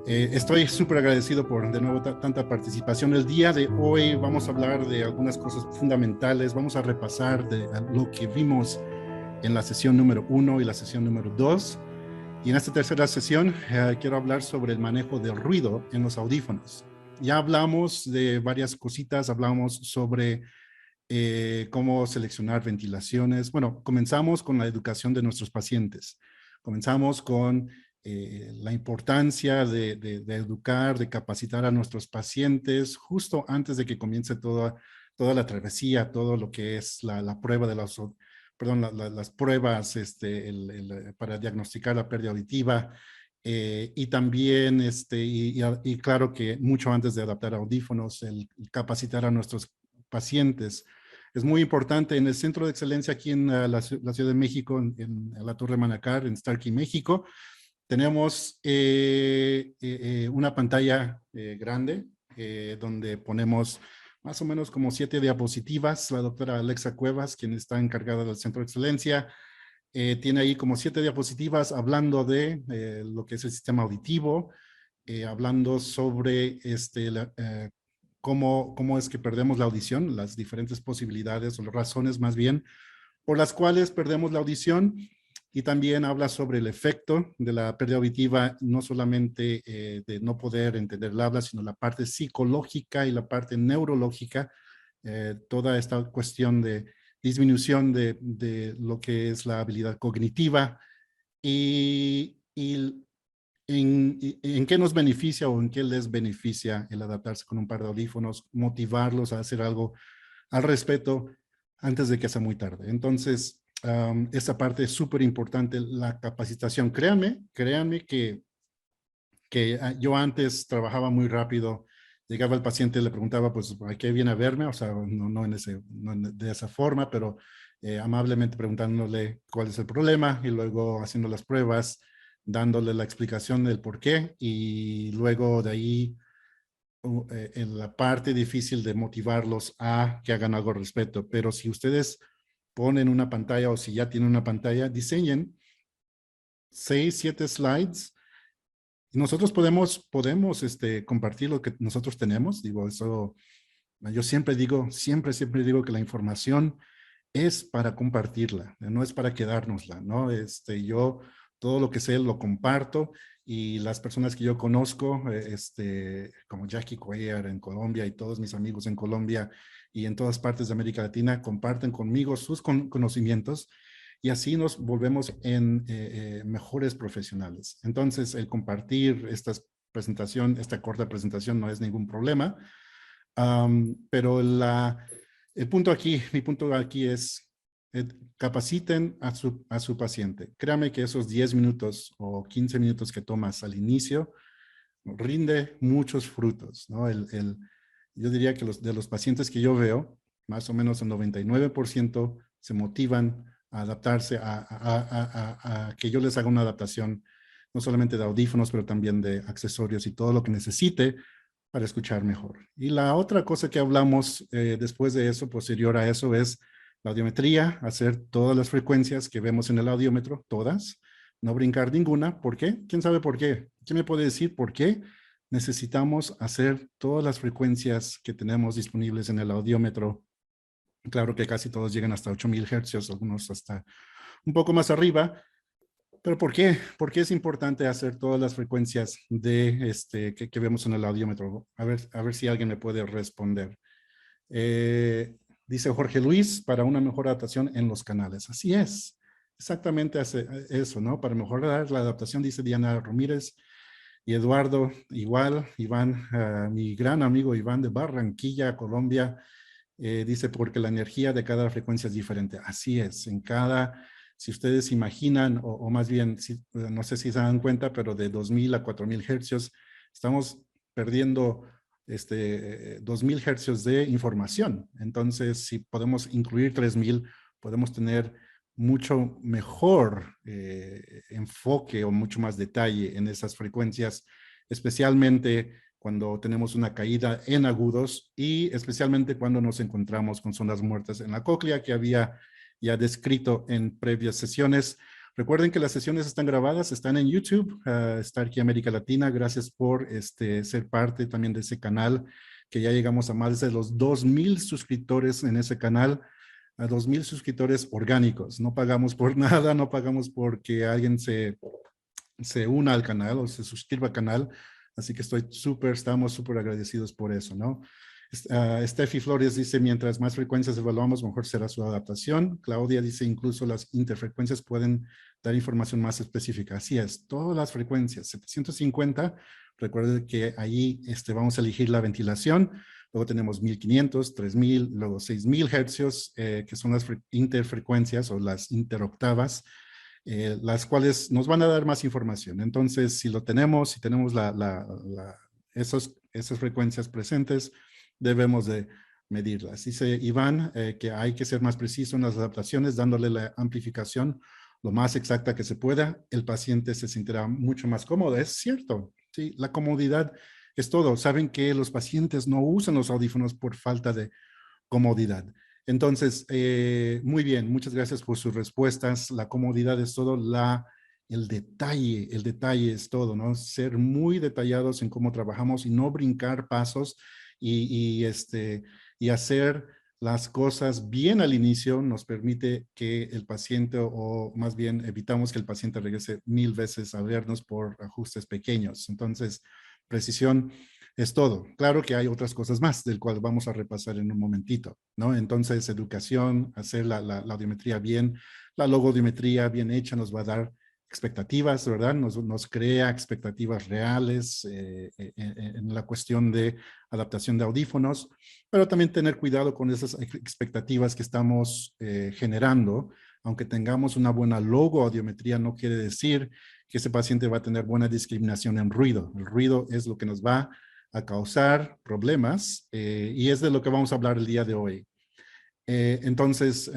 Estoy súper agradecido por de nuevo tanta participación. El día de hoy vamos a hablar de algunas cosas fundamentales. Vamos a repasar de lo que vimos en la sesión número 1 y la sesión número 2. Y en esta tercera sesión quiero hablar sobre el manejo del ruido en los audífonos. Ya hablamos de varias cositas, hablamos sobre cómo seleccionar ventilaciones. Bueno, comenzamos con la educación de nuestros pacientes. Comenzamos con la importancia de educar, de capacitar a nuestros pacientes justo antes de que comience toda la travesía, todo lo que es la prueba de las pruebas para diagnosticar la pérdida auditiva. Y también, y claro que mucho antes de adaptar audífonos, el capacitar a nuestros pacientes. Es muy importante en el Centro de Excelencia aquí en la Ciudad de México, en la Torre Manacar, en Starkey, México. Tenemos una pantalla grande donde ponemos más o menos como 7 diapositivas. La doctora Alexa Cuevas, quien está encargada del Centro de Excelencia, tiene ahí como 7 diapositivas hablando de lo que es el sistema auditivo, hablando sobre cómo es que perdemos la audición, las diferentes posibilidades o las razones más bien por las cuales perdemos la audición, y también habla sobre el efecto de la pérdida auditiva, no solamente de no poder entender el habla, sino la parte psicológica y la parte neurológica, toda esta cuestión de disminución de lo que es la habilidad cognitiva y en qué nos beneficia o en qué les beneficia el adaptarse con un par de audífonos, motivarlos a hacer algo al respecto antes de que sea muy tarde. Entonces, esa parte es súper importante, la capacitación. Créanme que yo antes trabajaba muy rápido, llegaba el paciente y le preguntaba, pues, ¿a qué viene a verme? O sea, no de esa forma, pero amablemente preguntándole cuál es el problema y luego haciendo las pruebas, dándole la explicación del por qué, y luego de ahí en la parte difícil de motivarlos a que hagan algo al respecto. Pero si ustedes ponen una pantalla o si ya tienen una pantalla, diseñen 6, 7 slides y nosotros podemos compartir lo que nosotros tenemos. Digo, eso, yo siempre digo que la información es para compartirla, no es para quedárnosla, ¿no? Yo todo lo que sé lo comparto, y las personas que yo conozco, como Jackie Cuellar en Colombia y todos mis amigos en Colombia y en todas partes de América Latina, comparten conmigo sus conocimientos, y así nos volvemos en mejores profesionales. Entonces, el compartir esta corta presentación no es ningún problema, pero mi punto aquí es capaciten a su paciente. Créame que esos 10 minutos o 15 minutos que tomas al inicio rinde muchos frutos, ¿no? Yo diría que de los pacientes que yo veo, más o menos el 99% se motivan a adaptarse, a que yo les haga una adaptación, no solamente de audífonos, pero también de accesorios y todo lo que necesite para escuchar mejor. Y la otra cosa que hablamos después de eso, posterior a eso, es la audiometría, hacer todas las frecuencias que vemos en el audiómetro, todas, no brincar ninguna. ¿Por qué? ¿Quién sabe por qué? ¿Quién me puede decir por qué necesitamos hacer todas las frecuencias que tenemos disponibles en el audiómetro? Claro que casi todos llegan hasta 8000 hercios, algunos hasta un poco más arriba. ¿Pero por qué? ¿Por qué es importante hacer todas las frecuencias que vemos en el audiómetro? A ver si alguien me puede responder. Dice Jorge Luis, para una mejor adaptación en los canales. Así es, exactamente hace eso, ¿no? Para mejorar la adaptación, dice Diana Ramírez. Y Eduardo, igual, Iván, mi gran amigo Iván de Barranquilla, Colombia, dice porque la energía de cada frecuencia es diferente. Así es, si ustedes imaginan, o más bien, no sé si se dan cuenta, pero de 2000 a 4000 hercios, estamos perdiendo 2000 hercios de información. Entonces, si podemos incluir 3000, podemos tener mucho mejor enfoque o mucho más detalle en esas frecuencias, especialmente cuando tenemos una caída en agudos y especialmente cuando nos encontramos con zonas muertas en la cóclea que había ya descrito en previas sesiones. Recuerden que las sesiones están grabadas, están en YouTube, está aquí América Latina. Gracias por ser parte también de ese canal, que ya llegamos a más de los 2,000 suscriptores en ese canal, a 2,000 suscriptores orgánicos. No pagamos por nada, no pagamos porque alguien se una al canal o se suscriba al canal. Así que estamos súper agradecidos por eso, ¿no? Steffi Flores dice, mientras más frecuencias evaluamos, mejor será su adaptación. Claudia dice, incluso las interfrecuencias pueden dar información más específica. Así es, todas las frecuencias, 750, recuerden que ahí vamos a elegir la ventilación. Luego tenemos 1500, 3000, luego 6000 hercios, que son las interfrecuencias o las interoctavas, las cuales nos van a dar más información. Entonces, si tenemos esas frecuencias presentes, debemos de medirlas. Dice Iván que hay que ser más preciso en las adaptaciones, dándole la amplificación lo más exacta que se pueda. El paciente se sentirá mucho más cómodo. Es cierto, sí, la comodidad es todo. Saben que los pacientes no usan los audífonos por falta de comodidad. Entonces, muy bien, muchas gracias por sus respuestas. La comodidad es todo, el detalle es todo, ¿no? Ser muy detallados en cómo trabajamos y no brincar pasos y hacer las cosas bien al inicio nos permite que el paciente, o más bien evitamos que el paciente regrese 1000 veces a vernos por ajustes pequeños. Entonces, precisión es todo. Claro que hay otras cosas más, del cual vamos a repasar en un momentito, ¿no? Entonces, educación, hacer la audiometría bien, la logodiometría bien hecha nos va a dar expectativas, ¿verdad? Nos crea expectativas reales en la cuestión de adaptación de audífonos, pero también tener cuidado con esas expectativas que estamos generando. Aunque tengamos una buena logoaudiometría, no quiere decir que ese paciente va a tener buena discriminación en ruido. El ruido es lo que nos va a causar problemas y es de lo que vamos a hablar el día de hoy. Entonces,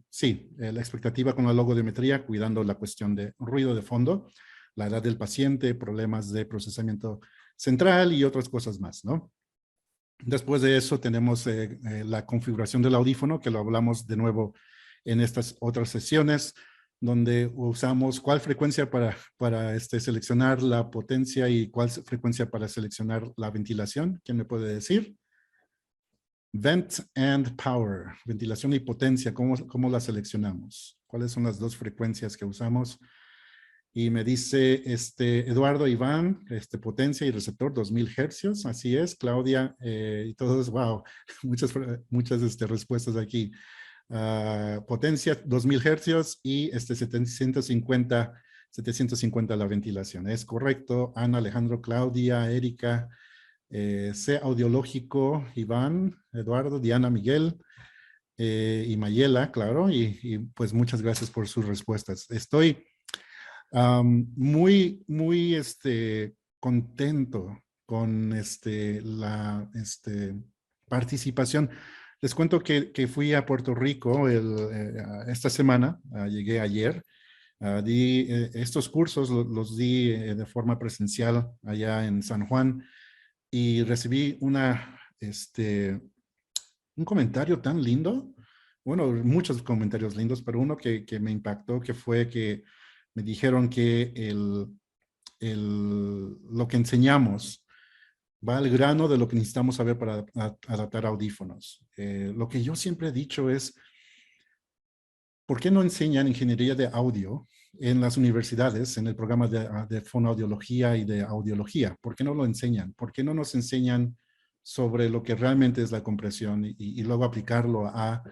sí, la expectativa con la logodiometría, cuidando la cuestión de ruido de fondo, la edad del paciente, problemas de procesamiento central y otras cosas más, ¿no? Después de eso tenemos la configuración del audífono, que lo hablamos de nuevo en estas otras sesiones, donde usamos cuál frecuencia para seleccionar la potencia y cuál frecuencia para seleccionar la ventilación. ¿Quién me puede decir? Vent and power, ventilación y potencia, ¿cómo la seleccionamos? ¿Cuáles son las dos frecuencias que usamos? Y me dice Eduardo Iván, potencia y receptor 2000 hercios, así es, Claudia, y todos, wow, muchas respuestas aquí. Potencia 2000 hercios y 750 la ventilación, es correcto. Ana, Alejandro, Claudia, Erika, C audiológico, Iván, Eduardo, Diana, Miguel y Mayela, claro, y pues muchas gracias por sus respuestas. Estoy muy contento con la participación. Les cuento que fui a Puerto Rico esta semana, llegué ayer, di estos cursos, los di de forma presencial allá en San Juan y recibí un comentario tan lindo, bueno, muchos comentarios lindos, pero uno que me impactó, que fue que me dijeron que lo que enseñamos va al grano de lo que necesitamos saber para adaptar audífonos. Lo que yo siempre he dicho es, ¿por qué no enseñan ingeniería de audio en las universidades, en el programa de fonoaudiología y de audiología? ¿Por qué no lo enseñan? ¿Por qué no nos enseñan sobre lo que realmente es la compresión y luego aplicarlo a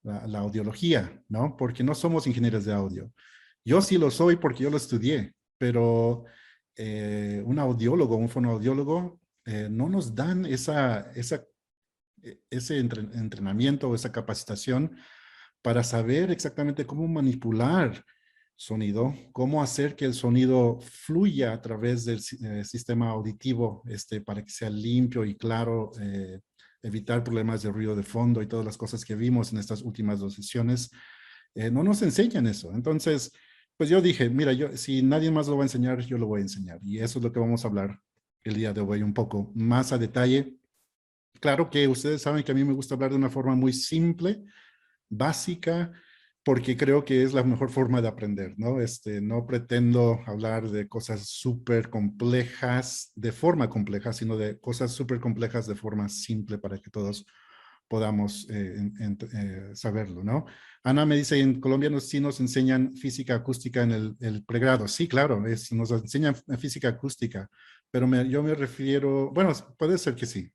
la audiología, ¿no? Porque no somos ingenieros de audio. Yo sí lo soy porque yo lo estudié, pero un audiólogo, un fonoaudiólogo, no nos dan ese entrenamiento o esa capacitación para saber exactamente cómo manipular sonido, cómo hacer que el sonido fluya a través del sistema auditivo para que sea limpio y claro, evitar problemas de ruido de fondo y todas las cosas que vimos en estas últimas dos sesiones. No nos enseñan eso. Entonces, pues yo dije, mira, si nadie más lo va a enseñar, yo lo voy a enseñar. Y eso es lo que vamos a hablar el día de hoy un poco más a detalle. Claro que ustedes saben que a mí me gusta hablar de una forma muy simple, básica, porque creo que es la mejor forma de aprender, ¿no? No pretendo hablar de cosas súper complejas de forma compleja, sino de cosas súper complejas de forma simple para que todos podamos saberlo, ¿no? Ana me dice, en Colombia sí nos enseñan física acústica en el pregrado. Sí, claro, nos enseñan física acústica, pero yo me refiero, bueno, puede ser que sí,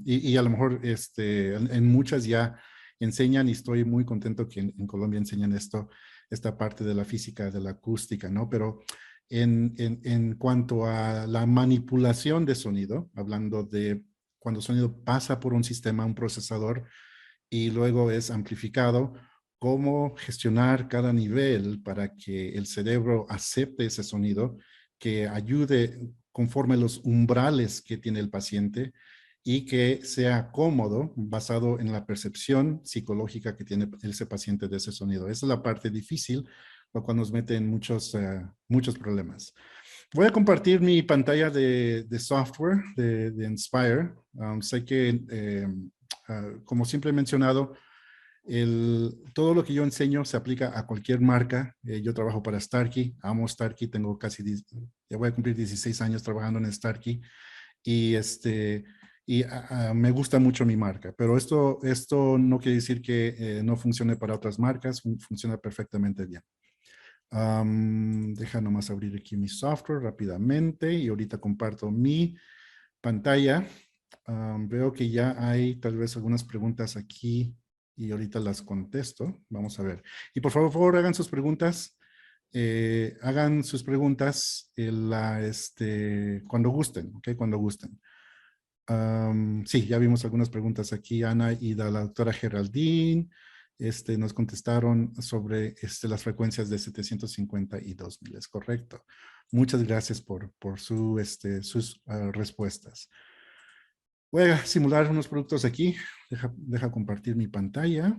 y a lo mejor en muchas ya enseñan y estoy muy contento que en Colombia enseñan esta parte de la física, de la acústica, ¿no? Pero en cuanto a la manipulación de sonido, hablando de cuando el sonido pasa por un sistema, un procesador, y luego es amplificado, cómo gestionar cada nivel para que el cerebro acepte ese sonido, que ayude conforme los umbrales que tiene el paciente y que sea cómodo basado en la percepción psicológica que tiene ese paciente de ese sonido. Esa es la parte difícil, lo cual nos mete en muchos problemas. Voy a compartir mi pantalla de software de Inspire. Sé que, como siempre he mencionado, todo lo que yo enseño se aplica a cualquier marca. Yo trabajo para Starkey, amo Starkey, tengo ya voy a cumplir 16 años trabajando en Starkey y, me gusta mucho mi marca, pero esto no quiere decir que no funcione para otras marcas, funciona perfectamente bien. Deja nomás abrir aquí mi software rápidamente y ahorita comparto mi pantalla. Veo que ya hay tal vez algunas preguntas aquí y ahorita las contesto. Vamos a ver. Y por favor hagan sus preguntas. Hagan sus preguntas cuando gusten, ¿ok? Cuando gusten. Sí, ya vimos algunas preguntas aquí, Ana y la doctora Geraldine. Nos contestaron sobre las frecuencias de 750 y 2000, es correcto. Muchas gracias por sus respuestas. Voy a simular unos productos aquí. Deja compartir mi pantalla.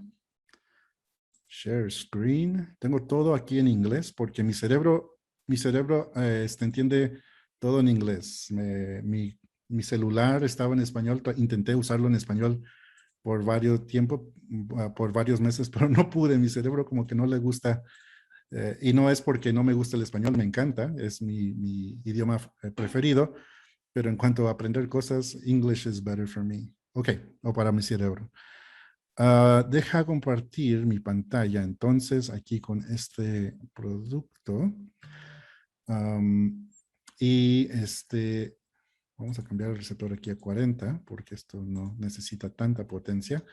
Share screen. Tengo todo aquí en inglés porque mi cerebro entiende todo en inglés. Mi celular estaba en español. Intenté usarlo en español por por varios meses, pero no pude. Mi cerebro como que no le gusta. Y no es porque no me gusta el español, me encanta. Es mi idioma preferido. Pero en cuanto a aprender cosas, English is better for me. Ok, o para mi cerebro. Deja compartir mi pantalla entonces aquí con este producto. Y vamos a cambiar el receptor aquí a 40 porque esto no necesita tanta potencia.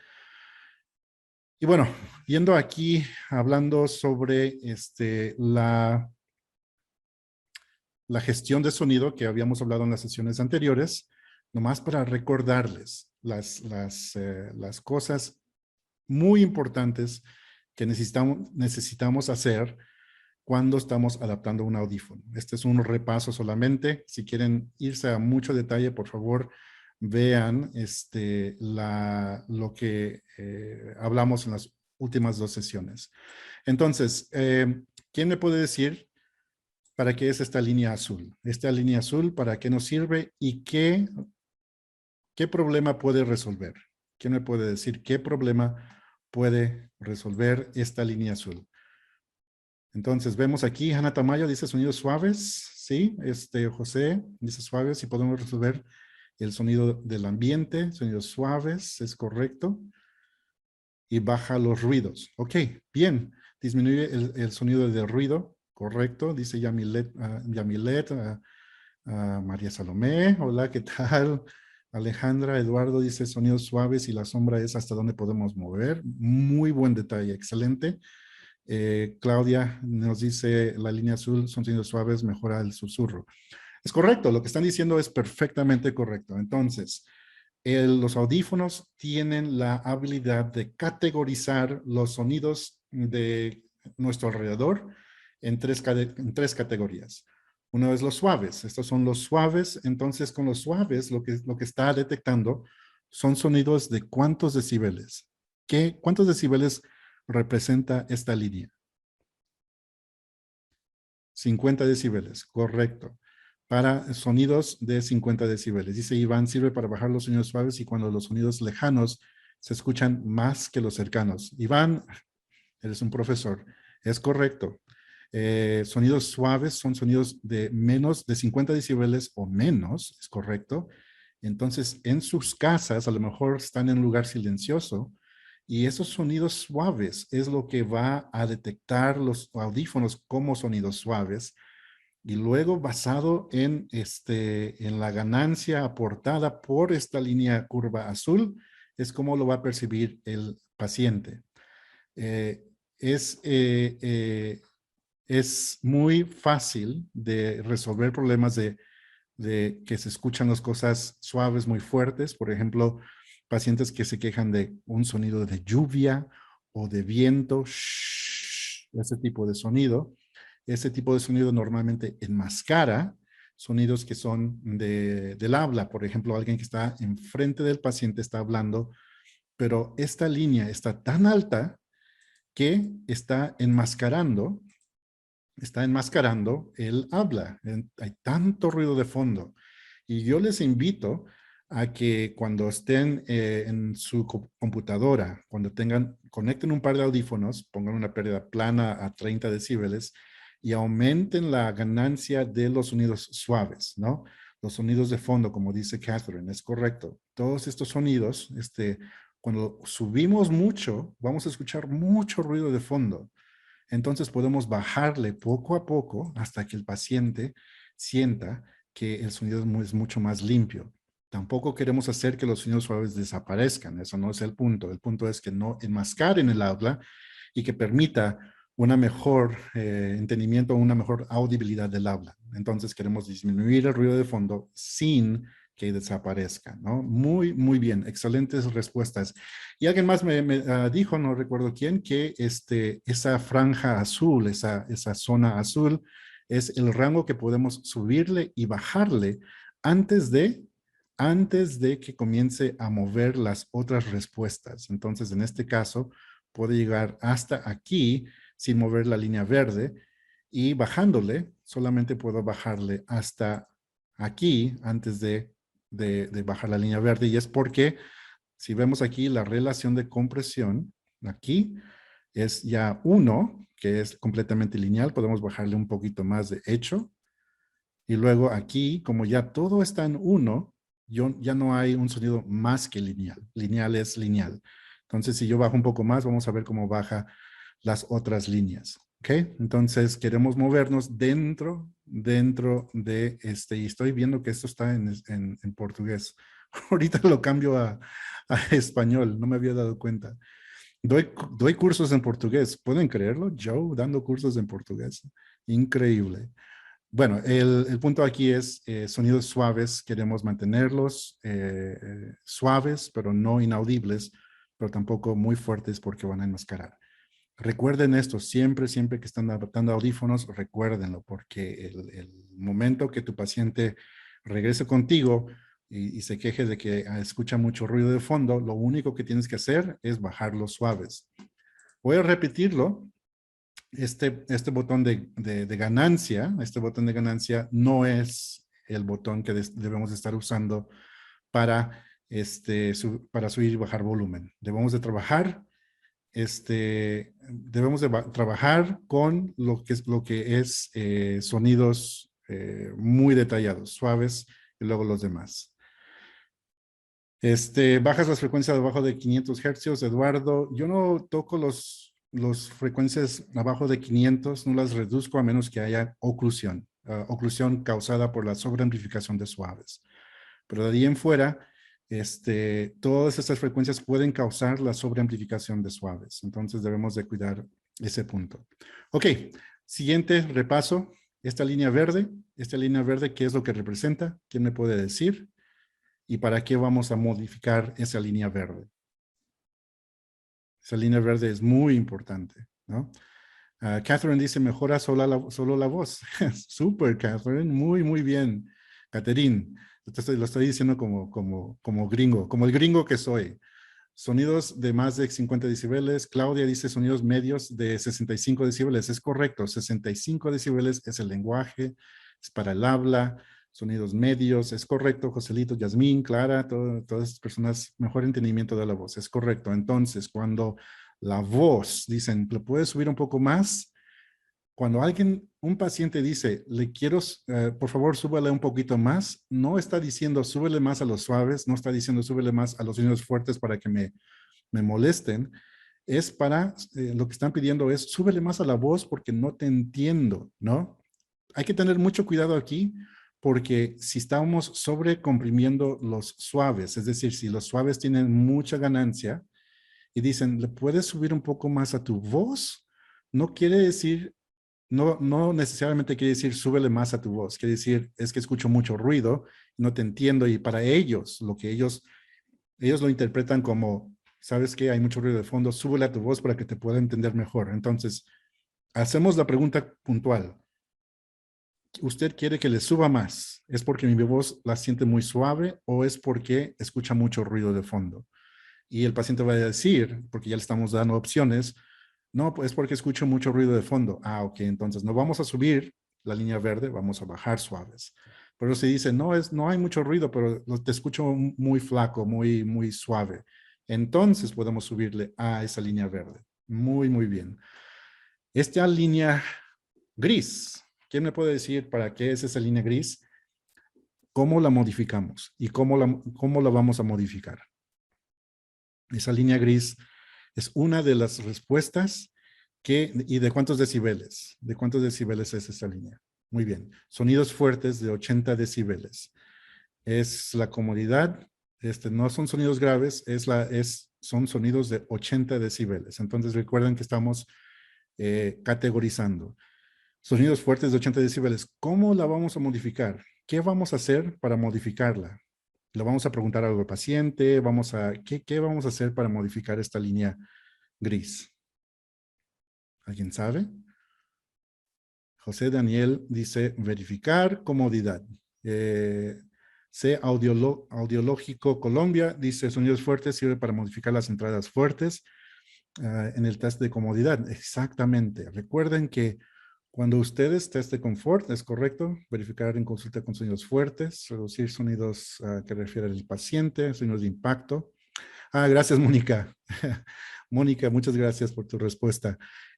Y bueno, yendo aquí hablando sobre la gestión de sonido que habíamos hablado en las sesiones anteriores, nomás para recordarles las cosas muy importantes que necesitamos hacer cuando estamos adaptando un audífono. Este es un repaso solamente. Si quieren irse a mucho detalle, por favor, vean lo que hablamos en las últimas dos sesiones. Entonces, ¿quién me puede decir para qué es esta línea azul? Esta línea azul, ¿para qué nos sirve y qué problema puede resolver? ¿Quién me puede decir qué problema puede resolver esta línea azul? Entonces, vemos aquí, Ana Tamayo dice sonidos suaves, ¿sí? José dice suaves y podemos resolver el sonido del ambiente, sonidos suaves, es correcto. Y baja los ruidos. Ok, bien. Disminuye el sonido de ruido, correcto, dice Yamilet, María Salomé, hola, ¿qué tal? Alejandra, Eduardo dice sonidos suaves y la sombra es hasta dónde podemos mover. Muy buen detalle, excelente. Claudia nos dice la línea azul son sonidos suaves, mejora el susurro. Es correcto, lo que están diciendo es perfectamente correcto. Entonces, los audífonos tienen la habilidad de categorizar los sonidos de nuestro alrededor en tres categorías. Uno es los suaves. Estos son los suaves. Entonces, con los suaves, lo que está detectando son sonidos de ¿cuántos decibeles? ¿Cuántos decibeles representa esta línea? 50 decibeles, correcto. Para sonidos de 50 decibeles. Dice Iván, sirve para bajar los sonidos suaves y cuando los sonidos lejanos se escuchan más que los cercanos. Iván, eres un profesor. Es correcto. Sonidos suaves son sonidos de menos de 50 decibeles o menos, es correcto. Entonces, en sus casas, a lo mejor están en un lugar silencioso y esos sonidos suaves es lo que va a detectar los audífonos como sonidos suaves y luego basado en la ganancia aportada por esta línea curva azul, es como lo va a percibir el paciente. Eh, es, eh, eh, es muy fácil de resolver problemas de que se escuchan las cosas suaves muy fuertes, por ejemplo, pacientes que se quejan de un sonido de lluvia o de viento, shh, ese tipo de sonido. Ese tipo de sonido normalmente enmascara sonidos que son del habla. Por ejemplo, alguien que está enfrente del paciente está hablando, pero esta línea está tan alta que está enmascarando el habla. Hay tanto ruido de fondo. Y yo les invito a que cuando estén en su computadora, cuando conecten un par de audífonos, pongan una pérdida plana a 30 decibeles y aumenten la ganancia de los sonidos suaves, ¿no? Los sonidos de fondo, como dice Catherine, es correcto. Todos estos sonidos, cuando subimos mucho, vamos a escuchar mucho ruido de fondo. Entonces podemos bajarle poco a poco hasta que el paciente sienta que el sonido es mucho más limpio. Tampoco queremos hacer que los sonidos suaves desaparezcan, eso no es el punto. El punto es que no enmascaren el habla y que permita una mejor entendimiento, una mejor audibilidad del habla. Entonces queremos disminuir el ruido de fondo sin que desaparezca, ¿no? Muy, muy bien, excelentes respuestas. Y alguien más me dijo, no recuerdo quién, que esa franja azul, esa zona azul, es el rango que podemos subirle y bajarle antes de, antes de que comience a mover las otras respuestas. Entonces, en este caso, puede llegar hasta aquí sin mover la línea verde y bajándole, solamente puedo bajarle hasta aquí antes de bajar la línea verde y es porque si vemos aquí la relación de compresión, aquí es ya 1, que es completamente lineal, podemos bajarle un poquito más de hecho. Y luego aquí, como ya todo está en 1, ya no hay un sonido más que lineal. Lineal es lineal. Entonces, si yo bajo un poco más, vamos a ver cómo baja las otras líneas. ¿Ok? Entonces, queremos movernos dentro de y estoy viendo que esto está en portugués. Ahorita lo cambio a español, no me había dado cuenta. Doy cursos en portugués, ¿pueden creerlo? Joe dando cursos en portugués. Increíble. Bueno, el punto aquí es sonidos suaves, queremos mantenerlos suaves, pero no inaudibles, pero tampoco muy fuertes porque van a enmascarar. Recuerden esto, siempre que están adaptando audífonos, recuérdenlo, porque el momento que tu paciente regrese contigo y se queje de que escucha mucho ruido de fondo, lo único que tienes que hacer es bajarlos suaves. Voy a repetirlo. Este botón de ganancia, este botón de ganancia no es el botón que debemos estar usando para, para subir y bajar volumen. Debemos de trabajar con lo que es sonidos muy detallados, suaves, y luego los demás. Bajas las frecuencias abajo de 500 hercios, Eduardo. Yo no toco los frecuencias abajo de 500, no las reduzco a menos que haya oclusión, oclusión causada por la sobreamplificación de suaves. Pero de ahí en fuera, todas estas frecuencias pueden causar la sobreamplificación de suaves. Entonces debemos de cuidar ese punto. Ok, siguiente repaso. Esta línea verde, ¿qué es lo que representa? ¿Quién me puede decir? ¿Y para qué vamos a modificar esa línea verde? Esa línea verde es muy importante, ¿no? Catherine dice, mejora solo la voz. Súper, Catherine, muy, muy bien. Catherine, lo estoy diciendo como gringo, como el gringo que soy. Sonidos de más de 50 decibeles. Claudia dice sonidos medios de 65 decibeles. Es correcto, 65 decibeles es el lenguaje, es para el habla. Sonidos medios, es correcto. Joselito, Yasmín, Clara, todas estas personas, mejor entendimiento de la voz. Es correcto. Entonces, cuando La voz, dicen, ¿le puedes subir un poco más? Cuando un paciente dice, por favor, súbele un poquito más, no está diciendo súbele más a los suaves, no está diciendo súbele más a los sonidos fuertes para que me molesten. Lo que están pidiendo es súbele más a la voz porque no te entiendo, ¿no? Hay que tener mucho cuidado aquí porque si estamos sobrecomprimiendo los suaves, es decir, si los suaves tienen mucha ganancia y dicen, ¿le puedes subir un poco más a tu voz? No quiere decir, no necesariamente quiere decir súbele más a tu voz, quiere decir es que escucho mucho ruido, no te entiendo y para ellos, ellos lo interpretan como, ¿sabes qué? Hay mucho ruido de fondo, súbele a tu voz para que te pueda entender mejor. Entonces, hacemos la pregunta puntual. ¿Usted quiere que le suba más? ¿Es porque mi voz la siente muy suave o es porque escucha mucho ruido de fondo? Y el paciente va a decir, porque ya le estamos dando opciones, no, pues es porque escucho mucho ruido de fondo. Ah, ok, entonces no vamos a subir la línea verde, vamos a bajar suaves. Pero si dice, no hay mucho ruido, pero te escucho muy flaco, muy suave. Entonces podemos subirle a esa línea verde. Muy bien. Esta línea gris, ¿quién me puede decir para qué es esa línea gris? ¿Cómo la modificamos? ¿Y cómo la vamos a modificar? Esa línea gris es una de las respuestas ¿y de cuántos decibeles? ¿De cuántos decibeles es esa línea? Muy bien. Sonidos fuertes de 80 decibeles. Es la comodidad, no son sonidos graves, son sonidos de 80 decibeles. Entonces recuerden que estamos categorizando. Sonidos fuertes de 80 decibeles. ¿Cómo la vamos a modificar? ¿Qué vamos a hacer para modificarla? ¿Lo vamos a preguntar al paciente? ¿Qué vamos a hacer para modificar esta línea gris? ¿Alguien sabe? José Daniel dice verificar comodidad. C. Audiológico Colombia dice sonidos fuertes sirve para modificar las entradas fuertes en el test de comodidad. Exactamente. Recuerden que cuando ustedes test de confort, es correcto, verificar en consulta con sonidos fuertes, reducir sonidos que refiere al paciente, sonidos de impacto. Gracias, Mónica. Mónica, muchas gracias por tu respuesta.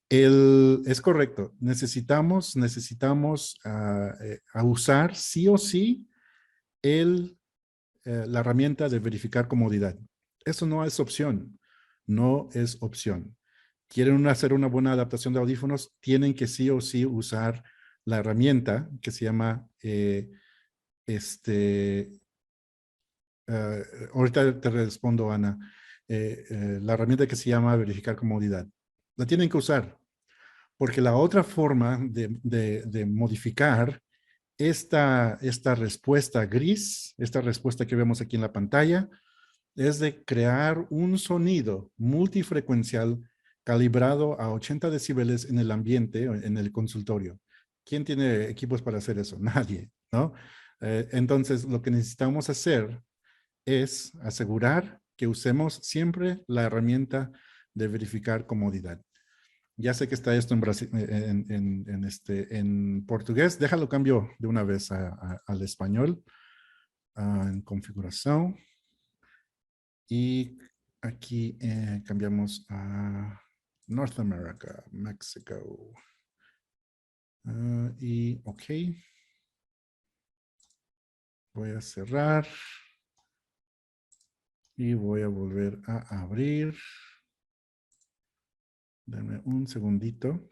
Es correcto. Necesitamos a usar sí o sí la herramienta de verificar comodidad. Eso no es opción. No es opción. Quieren hacer una buena adaptación de audífonos, tienen que sí o sí usar la herramienta que se llama ahorita te respondo, Ana. La herramienta que se llama verificar comodidad. La tienen que usar, porque la otra forma de modificar esta respuesta gris, esta respuesta que vemos aquí en la pantalla, es de crear un sonido multifrecuencial calibrado a 80 decibeles en el ambiente, en el consultorio. ¿Quién tiene equipos para hacer eso? Nadie, ¿no? Entonces, lo que necesitamos hacer es asegurar que usemos siempre la herramienta de verificar comodidad. Ya sé que está esto en portugués. Déjalo cambio de una vez al español. En configuración. Y aquí cambiamos a North America, México. Y OK. Voy a cerrar. Y voy a volver a abrir. Dame un segundito.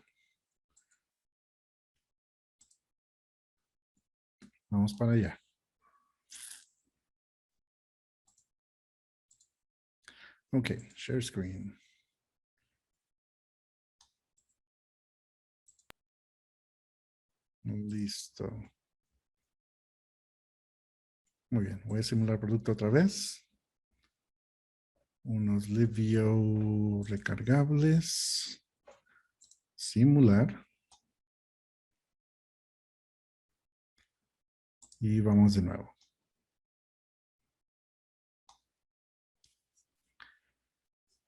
Vamos para allá. OK, share screen. Listo. Muy bien, voy a simular producto otra vez. Unos Livio recargables. Simular. Y vamos de nuevo.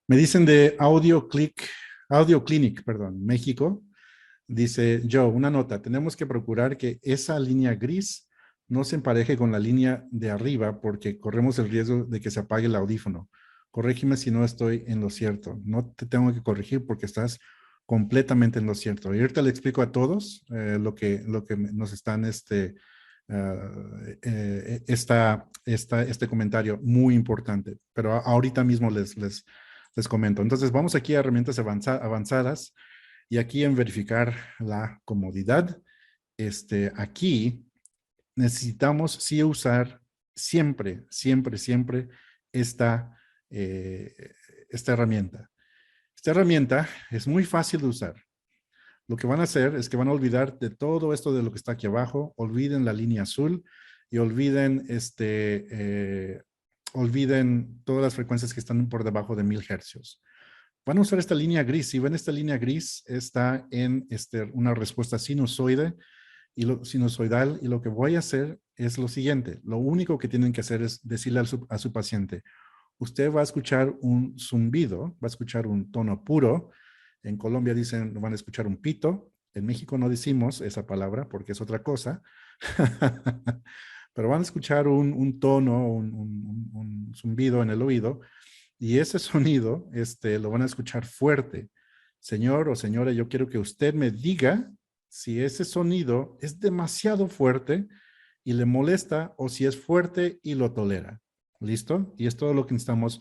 Me dicen de Audio Clinic, perdón, México. Dice Joe, una nota, tenemos que procurar que esa línea gris no se empareje con la línea de arriba porque corremos el riesgo de que se apague el audífono. Corrígeme si no estoy en lo cierto. No te tengo que corregir porque estás completamente en lo cierto. Y ahorita le explico a todos lo que nos están, este comentario muy importante, pero ahorita mismo les comento. Entonces vamos aquí a herramientas avanzadas y aquí en verificar la comodidad. Aquí necesitamos sí usar siempre, siempre, siempre esta, eh, esta herramienta. Esta herramienta es muy fácil de usar. Lo que van a hacer es que van a olvidar de todo esto de lo que está aquí abajo, olviden la línea azul y olviden todas las frecuencias que están por debajo de 1000 hercios. Van a usar esta línea gris. Si ven esta línea gris, está en una respuesta sinusoide y sinusoidal, y lo que voy a hacer es lo siguiente. Lo único que tienen que hacer es decirle a su paciente, usted va a escuchar un zumbido, va a escuchar un tono puro. En Colombia dicen, van a escuchar un pito. En México no decimos esa palabra porque es otra cosa. Pero van a escuchar un tono, un zumbido en el oído, y ese sonido lo van a escuchar fuerte. Señor o señora, yo quiero que usted me diga si ese sonido es demasiado fuerte y le molesta, o si es fuerte y lo tolera. ¿Listo? Y es todo lo que necesitamos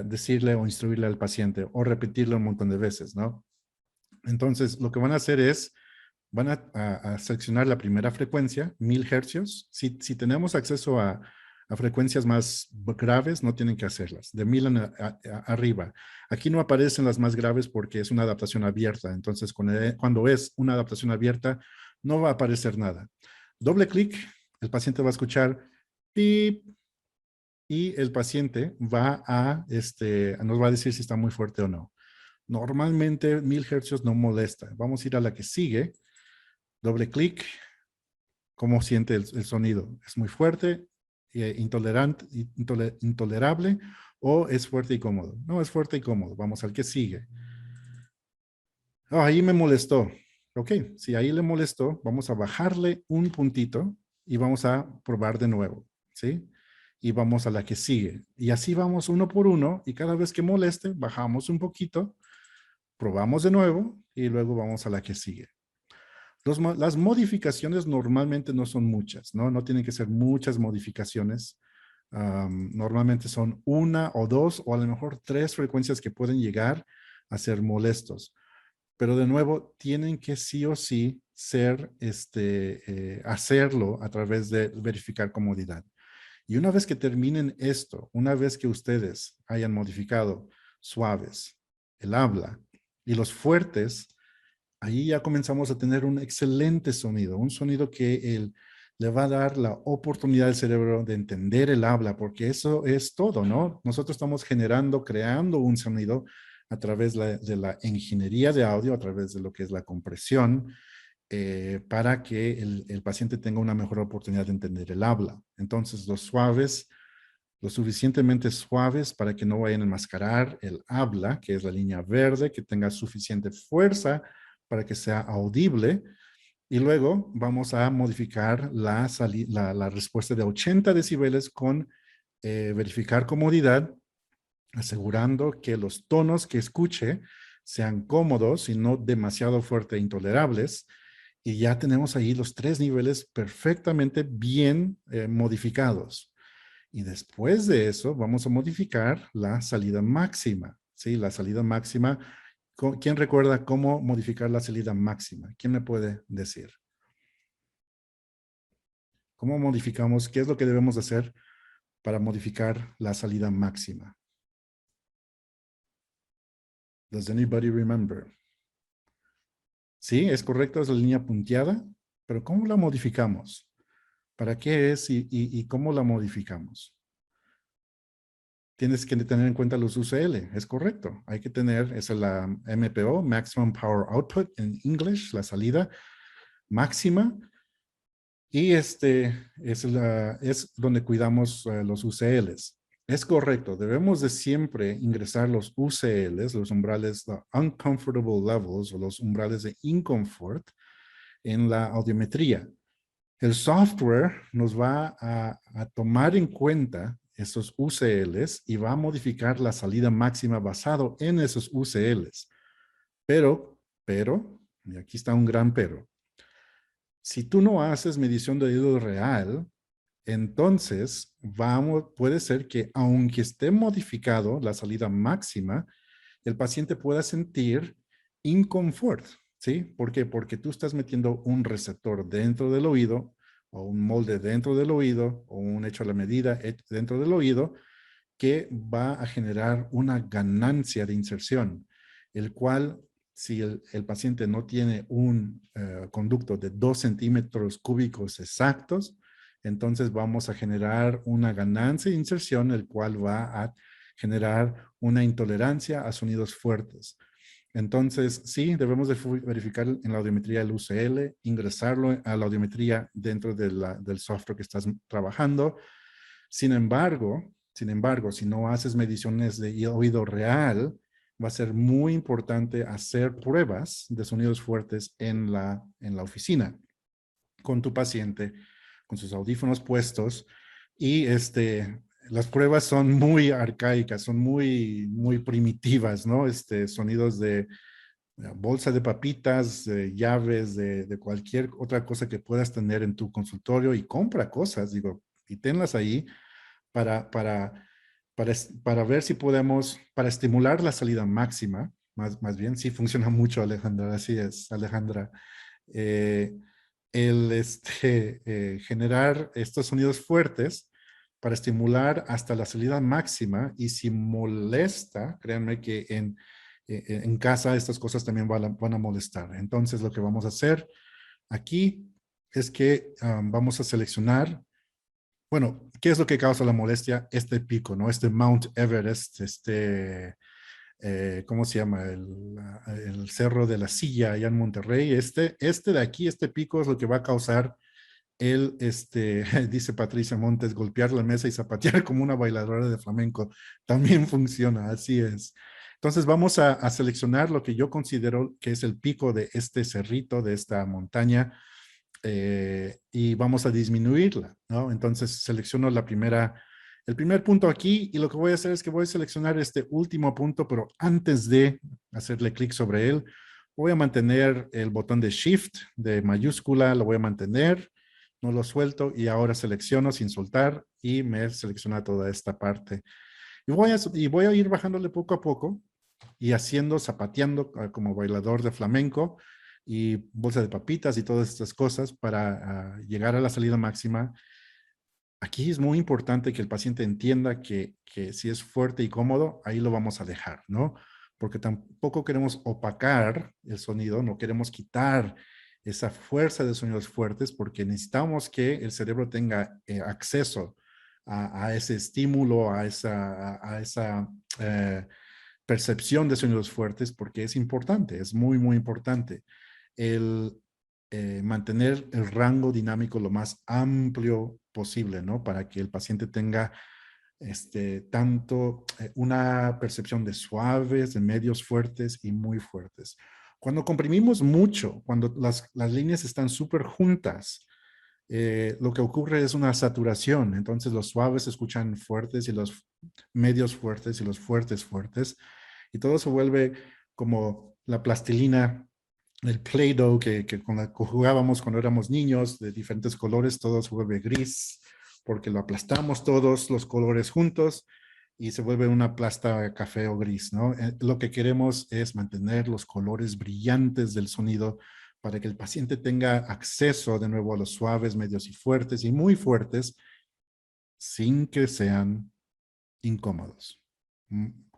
decirle o instruirle al paciente, o repetirlo un montón de veces, ¿no? Entonces, lo que van a hacer es, van a seleccionar la primera frecuencia, 1000 hercios. Si tenemos acceso a frecuencias más graves, no tienen que hacerlas, de 1000 arriba. Aquí no aparecen las más graves porque es una adaptación abierta. Entonces, cuando es una adaptación abierta, no va a aparecer nada. Doble clic, el paciente va a escuchar pip, y el paciente nos va a decir si está muy fuerte o no. Normalmente 1000 hercios no molesta. Vamos a ir a la que sigue. Doble clic. ¿Cómo siente el sonido? ¿Es muy fuerte, intolerable, o es fuerte y cómodo? No, es fuerte y cómodo. Vamos al que sigue. Oh, ahí me molestó. Ok, si ahí le molestó, vamos a bajarle un puntito y vamos a probar de nuevo, ¿sí? Y vamos a la que sigue. Y así vamos uno por uno, y cada vez que moleste, bajamos un poquito, probamos de nuevo y luego vamos a la que sigue. Las modificaciones normalmente no son muchas, ¿no? No tienen que ser muchas modificaciones. Normalmente son una o dos o a lo mejor tres frecuencias que pueden llegar a ser molestos. Pero de nuevo, tienen que sí o sí hacerlo a través de verificar comodidad. Y una vez que terminen esto, una vez que ustedes hayan modificado suaves, el habla y los fuertes, ahí ya comenzamos a tener un excelente sonido, un sonido que le va a dar la oportunidad al cerebro de entender el habla, porque eso es todo, ¿no? Nosotros estamos creando un sonido a través de la ingeniería de audio, a través de lo que es la compresión, para que el paciente tenga una mejor oportunidad de entender el habla. Entonces, los suaves, lo suficientemente suaves para que no vayan a enmascarar el habla, que es la línea verde, que tenga suficiente fuerza para que sea audible. Y luego vamos a modificar la respuesta de 80 decibeles con verificar comodidad, asegurando que los tonos que escuche sean cómodos y no demasiado fuerte e intolerables. Y ya tenemos ahí los tres niveles perfectamente bien modificados. Y después de eso vamos a modificar la salida máxima. ¿Sí? La salida máxima. ¿Quién recuerda cómo modificar la salida máxima? ¿Quién me puede decir? ¿Cómo modificamos? ¿Qué es lo que debemos hacer para modificar la salida máxima? Does anybody remember? Sí, es correcto, es la línea punteada, pero ¿cómo la modificamos? ¿Para qué es y cómo la modificamos? Tienes que tener en cuenta los UCL, es correcto. Hay que tener, esa es la MPO, Maximum Power Output en English, la salida máxima. Y es donde cuidamos los UCLs. Es correcto, debemos de siempre ingresar los UCLs, los umbrales, the uncomfortable levels, o los umbrales de inconfort en la audiometría. El software nos va a tomar en cuenta esos UCLs y va a modificar la salida máxima basado en esos UCLs. Pero, y aquí está un gran pero, si tú no haces medición de oído real, entonces puede ser que aunque esté modificado la salida máxima, el paciente pueda sentir inconfort, ¿sí? ¿Por qué? Porque tú estás metiendo un receptor dentro del oído o un molde dentro del oído o un hecho a la medida dentro del oído que va a generar una ganancia de inserción, el cual si el paciente no tiene un conducto de 2 centímetros cúbicos exactos, entonces vamos a generar una ganancia de inserción, el cual va a generar una intolerancia a sonidos fuertes. Entonces, sí, debemos de verificar en la audiometría el UCL, ingresarlo a la audiometría dentro del software que estás trabajando. Sin embargo, si no haces mediciones de oído real, va a ser muy importante hacer pruebas de sonidos fuertes en la oficina con tu paciente, con sus audífonos puestos. Y las pruebas son muy arcaicas, son muy primitivas, ¿no? Sonidos de bolsa de papitas, de llaves, de cualquier otra cosa que puedas tener en tu consultorio y compra cosas, digo, y tenlas ahí para, para, para ver si podemos, para estimular la salida máxima, más bien, sí funciona mucho, Alejandra, así es, Alejandra. Eh, generar estos sonidos fuertes para estimular hasta la salida máxima y si molesta, créanme que en casa estas cosas también van a molestar. Entonces lo que vamos a hacer aquí es que vamos a seleccionar, bueno, ¿qué es lo que causa la molestia? Este pico, ¿no? Este Mount Everest, ¿cómo se llama? El Cerro de la Silla allá en Monterrey. De aquí, este pico es lo que va a causar dice Patricia Montes, golpear la mesa y zapatear como una bailadora de flamenco. También funciona, así es. Entonces vamos a seleccionar lo que yo considero que es el pico de este cerrito, de esta montaña, y vamos a disminuirla, ¿no? Entonces selecciono el primer punto aquí y lo que voy a hacer es que voy a seleccionar este último punto, pero antes de hacerle clic sobre él, voy a mantener el botón de Shift de mayúscula, lo voy a mantener, no lo suelto y ahora selecciono sin soltar y me selecciona toda esta parte. Y voy a ir bajándole poco a poco y zapateando como bailador de flamenco y bolsa de papitas y todas estas cosas para llegar a la salida máxima. Aquí es muy importante que el paciente entienda que si es fuerte y cómodo, ahí lo vamos a dejar, ¿no? Porque tampoco queremos opacar el sonido, no queremos quitar esa fuerza de sonidos fuertes porque necesitamos que el cerebro tenga acceso a ese estímulo, a esa percepción de sonidos fuertes porque es importante, es muy importante el mantener el rango dinámico lo más amplio posible, ¿no? Para que el paciente tenga tanto una percepción de suaves, de medios fuertes y muy fuertes. Cuando comprimimos mucho, cuando las líneas están súper juntas, lo que ocurre es una saturación. Entonces los suaves se escuchan fuertes y los medios fuertes y los fuertes fuertes. Y todo se vuelve como la plastilina, el Play-Doh con la que jugábamos cuando éramos niños, de diferentes colores, todo se vuelve gris, porque lo aplastamos todos los colores juntos y se vuelve una plasta café o gris, ¿no? Lo que queremos es mantener los colores brillantes del sonido para que el paciente tenga acceso de nuevo a los suaves, medios y fuertes y muy fuertes sin que sean incómodos.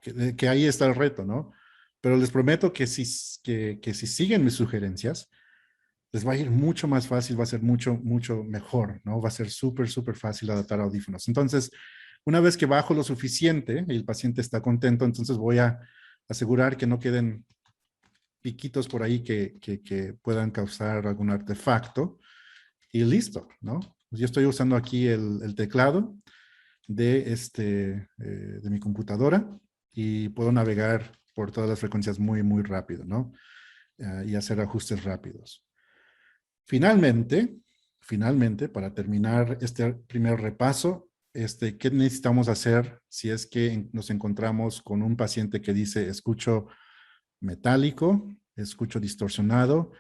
Que ahí está el reto, ¿no? Pero les prometo que si siguen mis sugerencias, les va a ir mucho más fácil, va a ser mucho mejor, ¿no? Va a ser súper fácil adaptar audífonos. Entonces, una vez que bajo lo suficiente y el paciente está contento, entonces voy a asegurar que no queden piquitos por ahí que puedan causar algún artefacto y listo, ¿no? Yo estoy usando aquí el teclado de mi computadora y puedo navegar por todas las frecuencias muy rápido, ¿no? Y hacer ajustes rápidos. Finalmente, para terminar este primer repaso, ¿qué necesitamos hacer si es que nos encontramos con un paciente que dice, escucho metálico, escucho distorsionado,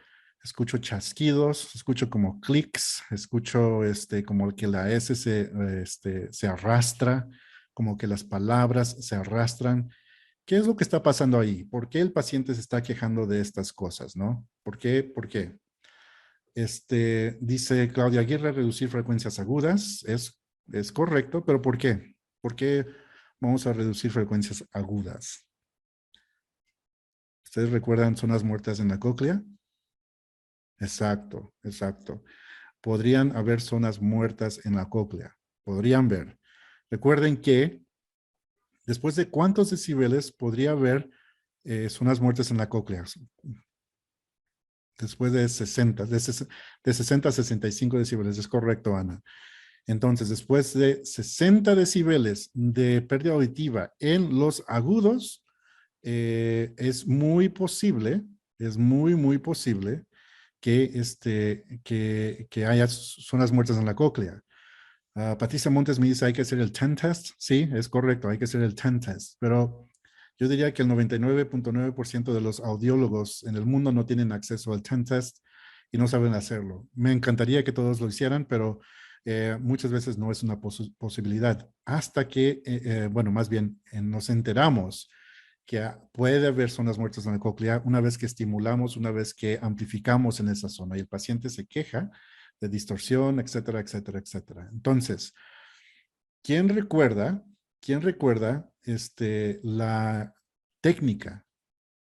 escucho chasquidos, escucho como clics, escucho como que la S se arrastra, como que las palabras se arrastran? ¿Qué es lo que está pasando ahí? ¿Por qué el paciente se está quejando de estas cosas, no? ¿Por qué? ¿Por qué? Dice Claudia Aguirre, reducir frecuencias agudas. Es correcto, pero ¿por qué? ¿Por qué vamos a reducir frecuencias agudas? ¿Ustedes recuerdan zonas muertas en la cóclea? Exacto, exacto. Podrían haber zonas muertas en la cóclea. Podrían ver. Recuerden que después de cuántos decibeles podría haber zonas muertas en la cóclea. Después de 60, de 60 a 65 decibeles. Es correcto, Ana. Entonces, después de 60 decibeles de pérdida auditiva en los agudos, es muy posible, es muy posible que haya zonas muertas en la cóclea. Patricia Montes me dice, hay que hacer el TEN test. Sí, es correcto, hay que hacer el TEN test, pero yo diría que el 99.9% de los audiólogos en el mundo no tienen acceso al TEN test y no saben hacerlo. Me encantaría que todos lo hicieran, pero muchas veces no es una posibilidad. Hasta que, bueno, más bien nos enteramos que puede haber zonas muertas en la cóclea una vez que estimulamos, una vez que amplificamos en esa zona y el paciente se queja de distorsión, etcétera, etcétera, etcétera. Entonces, ¿quién recuerda, la técnica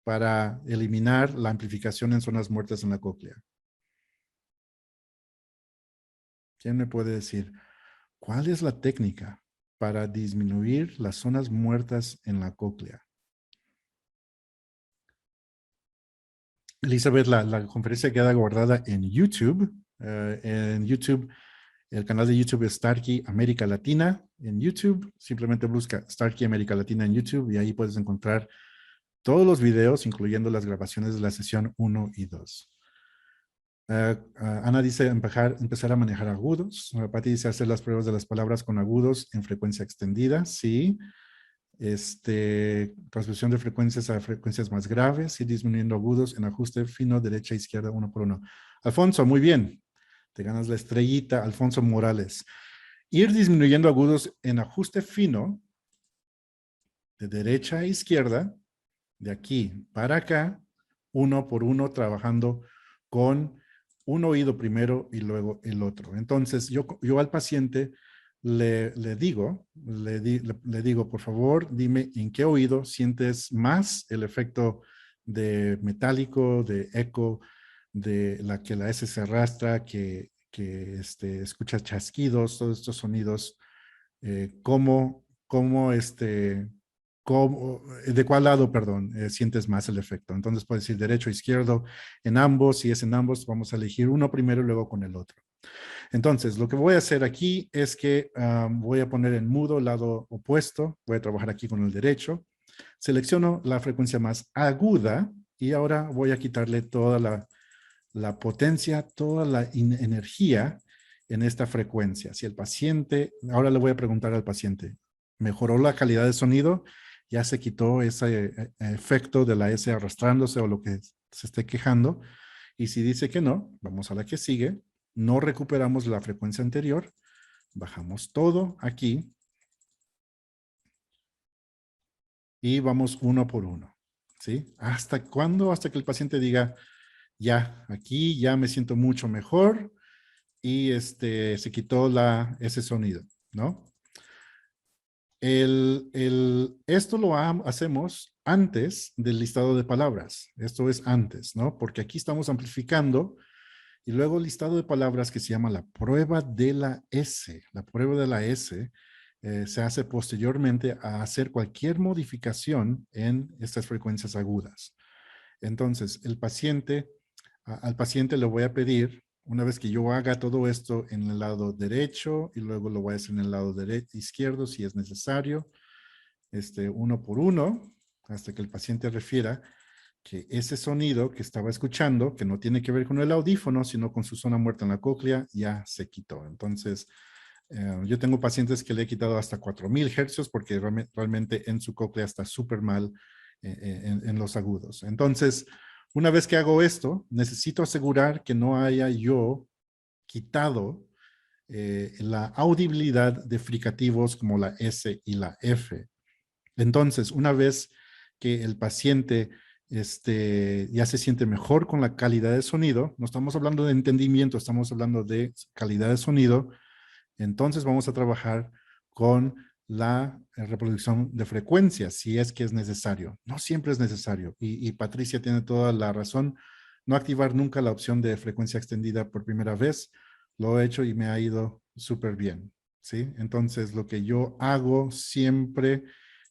para eliminar la amplificación en zonas muertas en la cóclea? ¿Quién me puede decir cuál es la técnica para disminuir las zonas muertas en la cóclea? Elizabeth, la conferencia queda guardada en YouTube. En YouTube, el canal de YouTube es Starkey América Latina. En YouTube, simplemente busca Starkey América Latina en YouTube y ahí puedes encontrar todos los videos, incluyendo las grabaciones de la sesión 1 y 2. Ana dice empezar a manejar agudos. Patti dice hacer las pruebas de las palabras con agudos en frecuencia extendida. Sí. Transmisión de frecuencias a frecuencias más graves y disminuyendo agudos en ajuste fino, derecha e izquierda, uno por uno. Alfonso, muy bien. Te ganas la estrellita, Alfonso Morales. Ir disminuyendo agudos en ajuste fino, de derecha a izquierda, de aquí para acá, uno por uno, trabajando con un oído primero y luego el otro. Entonces, yo al paciente le digo, por favor, dime en qué oído sientes más el efecto de metálico, de eco, de la que la S se arrastra, que escucha chasquidos, todos estos sonidos, de cuál lado, perdón, sientes más el efecto. Entonces puedes decir derecho, izquierdo, en ambos. Si es en ambos, vamos a elegir uno primero y luego con el otro. Entonces, lo que voy a hacer aquí es que voy a poner en mudo el lado opuesto. Voy a trabajar aquí con el derecho. Selecciono la frecuencia más aguda y ahora voy a quitarle toda la potencia, toda la energía en esta frecuencia. Si el paciente, ahora le voy a preguntar al paciente, ¿mejoró la calidad de sonido? ¿Ya se quitó ese efecto de la S arrastrándose o lo que se esté quejando? Y si dice que no, vamos a la que sigue. No recuperamos la frecuencia anterior. Bajamos todo aquí. Y vamos uno por uno. ¿Sí? ¿Hasta cuándo? Hasta que el paciente diga, ya, aquí ya me siento mucho mejor y se quitó ese sonido, ¿no? Esto lo hacemos antes del listado de palabras. Esto es antes, ¿no? Porque aquí estamos amplificando y luego el listado de palabras que se llama la prueba de la S. La prueba de la S se hace posteriormente a hacer cualquier modificación en estas frecuencias agudas. Entonces, al paciente le voy a pedir, una vez que yo haga todo esto en el lado derecho y luego lo voy a hacer en el lado izquierdo si es necesario, uno por uno, hasta que el paciente refiera que ese sonido que estaba escuchando, que no tiene que ver con el audífono, sino con su zona muerta en la cóclea, ya se quitó. Entonces, Yo tengo pacientes que le he quitado hasta 4000 hercios porque realmente en su cóclea está súper mal en los agudos. Entonces, una vez que hago esto, necesito asegurar que no haya yo quitado la audibilidad de fricativos como la S y la F. Entonces, una vez que el paciente ya se siente mejor con la calidad de sonido, no estamos hablando de entendimiento, estamos hablando de calidad de sonido, entonces vamos a trabajar con la reproducción de frecuencias, si es que es necesario. No siempre es necesario. Y Patricia tiene toda la razón. No activar nunca la opción de frecuencia extendida por primera vez. Lo he hecho y me ha ido súper bien. ¿Sí? Entonces, lo que yo hago siempre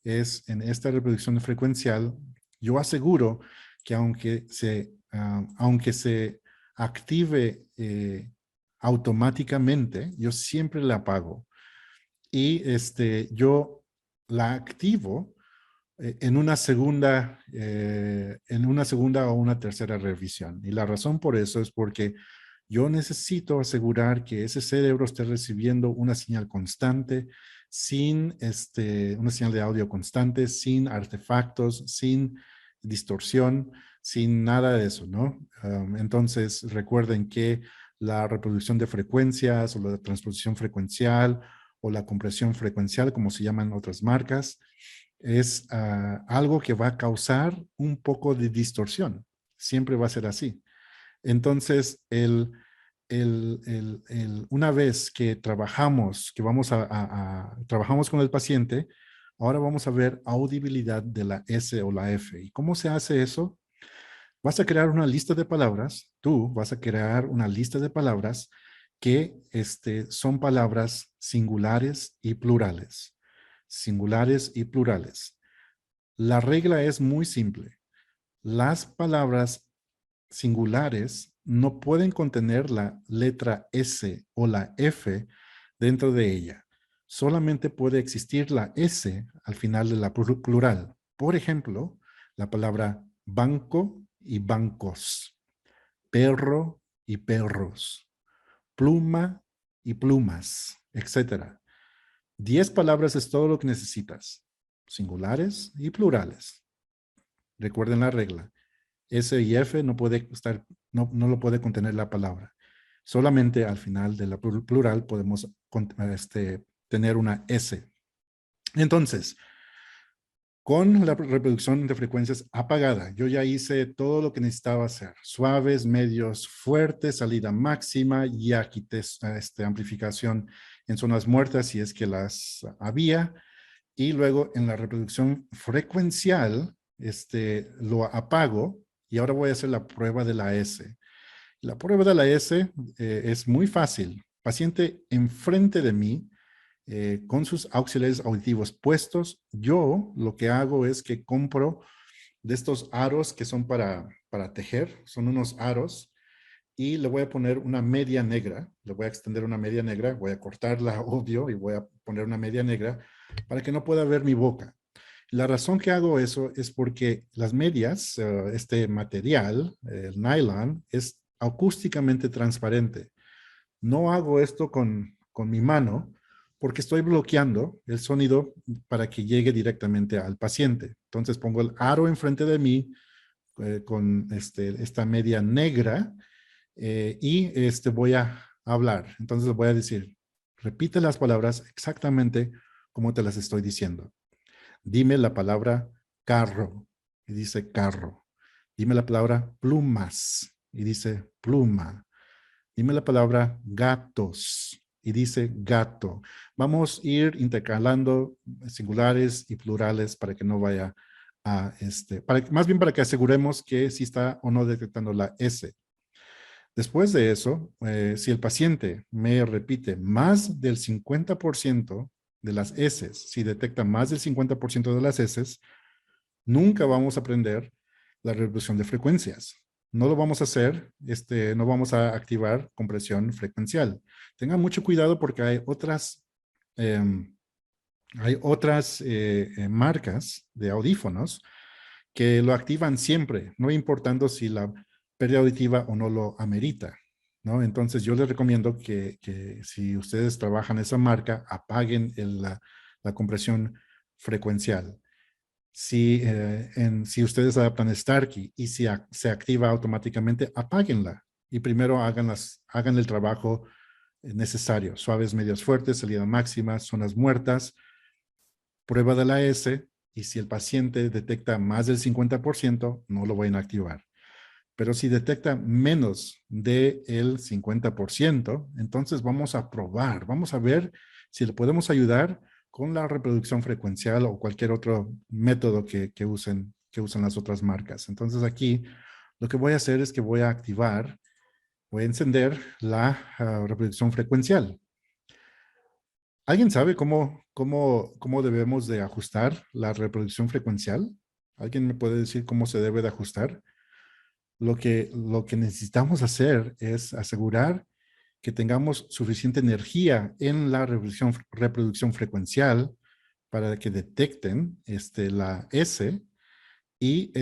es en esta reproducción frecuencial, yo aseguro que aunque se active automáticamente, yo siempre la apago. Y yo la activo en una segunda o una tercera revisión. Y la razón por eso es porque yo necesito asegurar que ese cerebro esté recibiendo una señal constante, sin una señal de audio constante, sin artefactos, sin distorsión, sin nada de eso, ¿no? Entonces, recuerden que la reproducción de frecuencias o la transposición frecuencial o la compresión frecuencial, como se llaman otras marcas, es algo que va a causar un poco de distorsión. Siempre va a ser así. Entonces, una vez que trabajamos, trabajamos con el paciente, ahora vamos a ver audibilidad de la S o la F. ¿Y cómo se hace eso? Vas a crear una lista de palabras, tú vas a crear una lista de palabras que son palabras singulares y plurales. Singulares y plurales. La regla es muy simple. Las palabras singulares no pueden contener la letra S o la F dentro de ella. Solamente puede existir la S al final de la plural. Por ejemplo, la palabra banco y bancos, perro y perros, pluma y plumas, etc. 10 palabras es todo lo que necesitas, singulares y plurales. Recuerden la regla. S y F no lo puede contener la palabra. Solamente al final de la plural podemos tener una S. Entonces, con la reproducción de frecuencias apagada, yo ya hice todo lo que necesitaba hacer. Suaves, medios, fuertes, salida máxima, ya quité amplificación en zonas muertas si es que las había. Y luego en la reproducción frecuencial, lo apago y ahora voy a hacer la prueba de la S. La prueba de la S es muy fácil. Paciente enfrente de mí, con sus auxiliares auditivos puestos, yo lo que hago es que compro de estos aros que son para tejer, son unos aros, y le voy a poner una media negra, le voy a extender una media negra, voy a cortarla, obvio, y voy a poner una media negra para que no pueda ver mi boca. La razón que hago eso es porque las medias, este material, el nylon, es acústicamente transparente. No hago esto con mi mano porque estoy bloqueando el sonido para que llegue directamente al paciente. Entonces pongo el aro enfrente de mí con esta media negra y voy a hablar. Entonces voy a decir, repite las palabras exactamente como te las estoy diciendo. Dime la palabra carro y dice carro. Dime la palabra plumas y dice pluma. Dime la palabra gatos y dice gato. Vamos a ir intercalando singulares y plurales para que no vaya a más bien para que aseguremos que si está o no detectando la S. Después de eso, si el paciente me repite más del 50% de las S, si detecta más del 50% de las S, nunca vamos a aprender la reproducción de frecuencias. No lo vamos a hacer, no vamos a activar compresión frecuencial. Tengan mucho cuidado porque hay otras marcas de audífonos que lo activan siempre, no importando si la pérdida auditiva o no lo amerita. ¿no? Entonces yo les recomiendo que si ustedes trabajan esa marca, apaguen la compresión frecuencial. Si ustedes adaptan Starkey y si se activa automáticamente, apáguenla y primero hagan el trabajo necesario. Suaves, medias, fuertes, salida máxima, zonas muertas, prueba de la S y si el paciente detecta más del 50%, no lo vayan a activar. Pero si detecta menos del 50%, entonces vamos a probar, vamos a ver si le podemos ayudar con la reproducción frecuencial o cualquier otro método que usen las otras marcas. Entonces aquí lo que voy a hacer es que voy a activar, voy a encender la reproducción frecuencial. ¿Alguien sabe cómo debemos de ajustar la reproducción frecuencial? ¿Alguien me puede decir cómo se debe de ajustar? Lo que necesitamos hacer es asegurar que tengamos suficiente energía en la reproducción frecuencial para que detecten la S y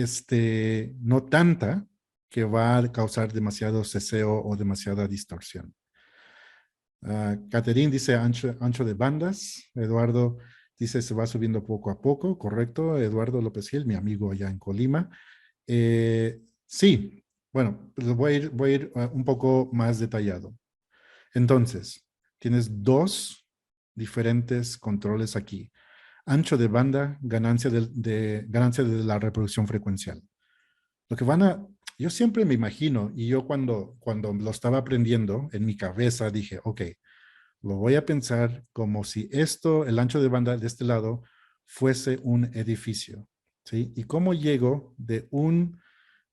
no tanta que va a causar demasiado ceseo o demasiada distorsión. Catherine dice ancho de bandas. Eduardo dice se va subiendo poco a poco. Correcto. Eduardo López Gil, mi amigo allá en Colima. Sí, bueno, pues voy a ir un poco más detallado. Entonces, tienes dos diferentes controles aquí. Ancho de banda, ganancia de la reproducción frecuencial. Lo que yo siempre me imagino, y yo cuando lo estaba aprendiendo en mi cabeza dije, ok, lo voy a pensar como si el ancho de banda de este lado, fuese un edificio, ¿sí? ¿Y cómo llego de un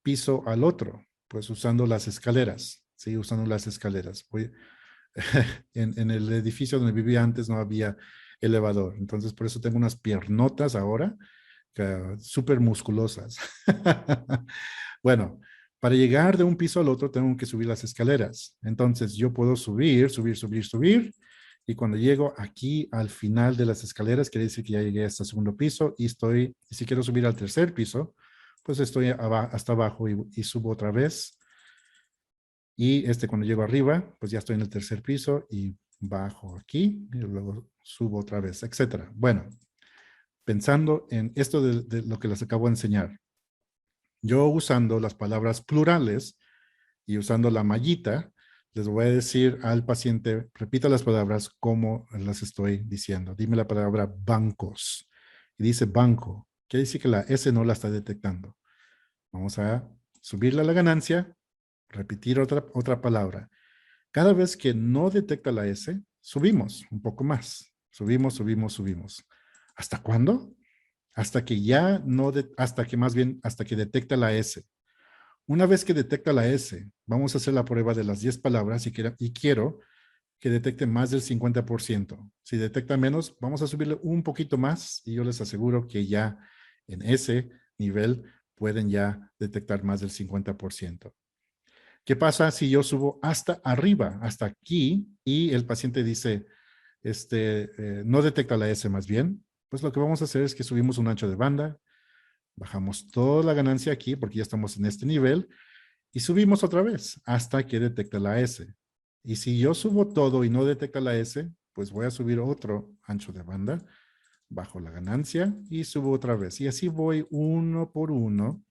piso al otro? Pues usando las escaleras, ¿sí? Usando las escaleras. En el edificio donde vivía antes no había elevador, entonces por eso tengo unas piernotas ahora súper musculosas. Bueno, para llegar de un piso al otro tengo que subir las escaleras. Entonces yo puedo subir. Y cuando llego aquí al final de las escaleras, quiere decir que ya llegué hasta el segundo piso y si quiero subir al tercer piso, pues estoy hasta abajo y subo otra vez. Y cuando llego arriba, pues ya estoy en el tercer piso y bajo aquí y luego subo otra vez, etcétera. Bueno, pensando en esto de lo que les acabo de enseñar, yo usando las palabras plurales y usando la mallita, les voy a decir al paciente, repita las palabras como las estoy diciendo. Dime la palabra bancos. Y dice banco. Quiere decir que la S no la está detectando. Vamos a subirle a la ganancia, repetir otra palabra. Cada vez que no detecta la S, subimos un poco más. Subimos. ¿Hasta cuándo? Hasta que ya no, hasta que detecta la S. Una vez que detecta la S, vamos a hacer la prueba de las 10 palabras y quiero que detecte más del 50%. Si detecta menos, vamos a subirle un poquito más y yo les aseguro que ya en ese nivel pueden ya detectar más del 50%. ¿Qué pasa si yo subo hasta arriba, hasta aquí, y el paciente dice, no detecta la S más bien? Pues lo que vamos a hacer es que subimos un ancho de banda, bajamos toda la ganancia aquí porque ya estamos en este nivel y subimos otra vez hasta que detecta la S. Y si yo subo todo y no detecta la S, pues voy a subir otro ancho de banda, bajo la ganancia y subo otra vez. Y así voy uno por uno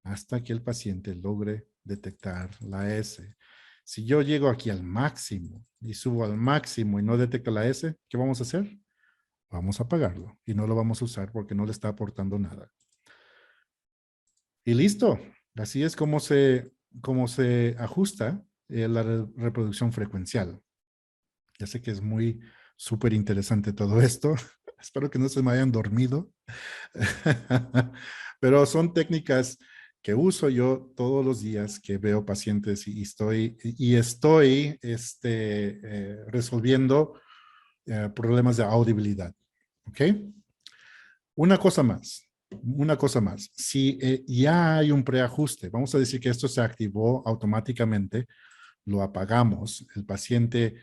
hasta que el paciente logre detectar la S. Si yo llego aquí al máximo y subo al máximo y no detecta la S, ¿qué vamos a hacer? Vamos a apagarlo y no lo vamos a usar porque no le está aportando nada. Y listo. Así es como se ajusta la reproducción frecuencial. Ya sé que es muy súper interesante todo esto. Espero que no se me hayan dormido. Pero son técnicas que uso yo todos los días que veo pacientes y estoy resolviendo problemas de audibilidad. ¿Ok? Una cosa más. Una cosa más. Si ya hay un preajuste, vamos a decir que esto se activó automáticamente, lo apagamos, el paciente,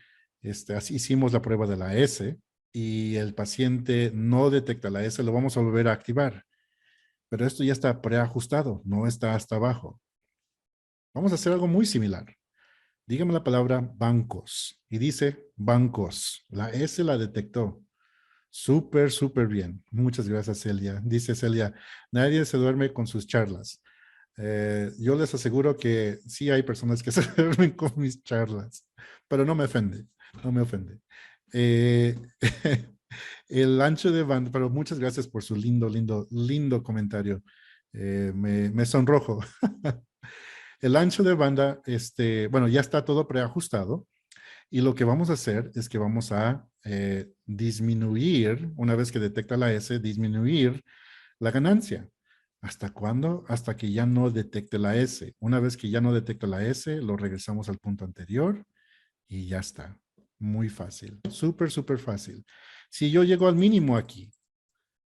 así hicimos la prueba de la S y el paciente no detecta la S, lo vamos a volver a activar. Pero esto ya está preajustado, no está hasta abajo. Vamos a hacer algo muy similar. dígame la palabra bancos. Y dice bancos. La S la detectó. Súper, súper bien. Muchas gracias, Celia. Dice Celia, nadie se duerme con sus charlas. Yo les aseguro que sí hay personas que se duermen con mis charlas, pero no me ofende, no me ofende. Eh, el ancho de banda, pero muchas gracias por su lindo, lindo, lindo comentario. Me sonrojo. El ancho de banda, bueno, ya está todo preajustado. Y lo que vamos a hacer es que vamos a disminuir, una vez que detecta la S, disminuir la ganancia. ¿Hasta cuándo? Hasta que ya no detecte la S. Una vez que ya no detecta la S, lo regresamos al punto anterior y ya está. Muy fácil. Súper, súper fácil. Si yo llego al mínimo aquí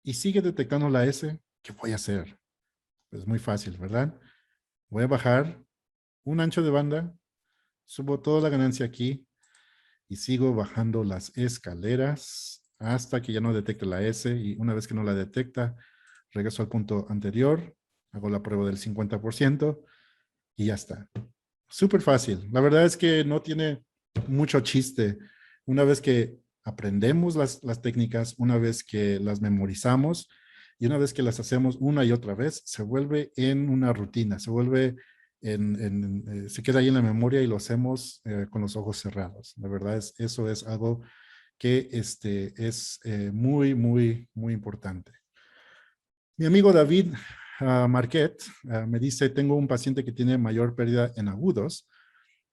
y sigue detectando la S, ¿qué voy a hacer? Pues muy fácil, ¿verdad? Voy a bajar un ancho de banda, subo toda la ganancia aquí y sigo bajando las escaleras hasta que ya no detecte la S y una vez que no la detecta, regreso al punto anterior, hago la prueba del 50% y ya está. Súper fácil. La verdad es que no tiene mucho chiste. Una vez que aprendemos las técnicas, una vez que las memorizamos y una vez que las hacemos una y otra vez, se vuelve en una rutina, se vuelve se queda ahí en la memoria y lo hacemos con los ojos cerrados. La verdad es, eso es algo que es muy, muy, muy importante. Mi amigo David Marquet me dice, tengo un paciente que tiene mayor pérdida en agudos.